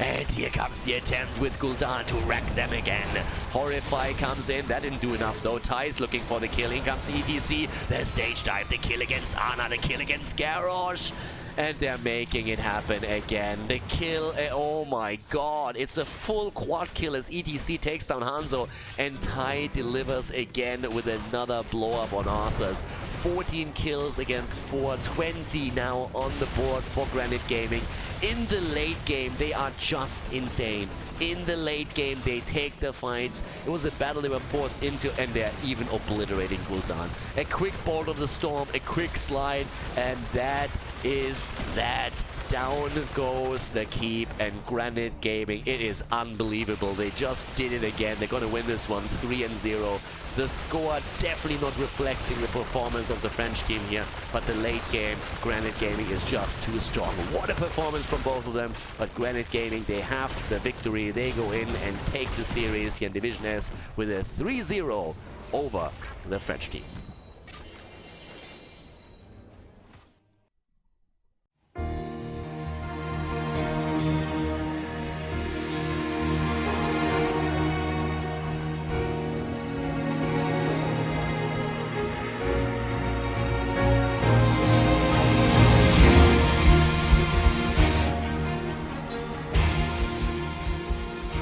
And here comes the attempt with Gul'dan to wreck them again. Horrify comes in. That didn't do enough though. Ty's looking for the kill. In comes ETC. The stage dive. The kill against Ana. The kill against Garrosh. And they're making it happen again. The kill, oh my god. It's a full quad kill as ETC takes down Hanzo. And Ty delivers again with another blow up on Arthas. 14 kills against 4, 20 now on the board for Granit Gaming. In the late game, they are just insane. In the late game, they take the fights. It was a battle they were forced into, and they're even obliterating Gul'dan. A quick Bolt of the Storm, a quick slide, and that is that. Down goes the keep, and Granit Gaming, it is unbelievable. They just did it again. They're going to win this one 3-0. The score definitely not reflecting the performance of the French team here, but the late game, Granit Gaming is just too strong. What a performance from both of them, but Granit Gaming, they have the victory. They go in and take the series here in Division S with a 3-0 over the French team.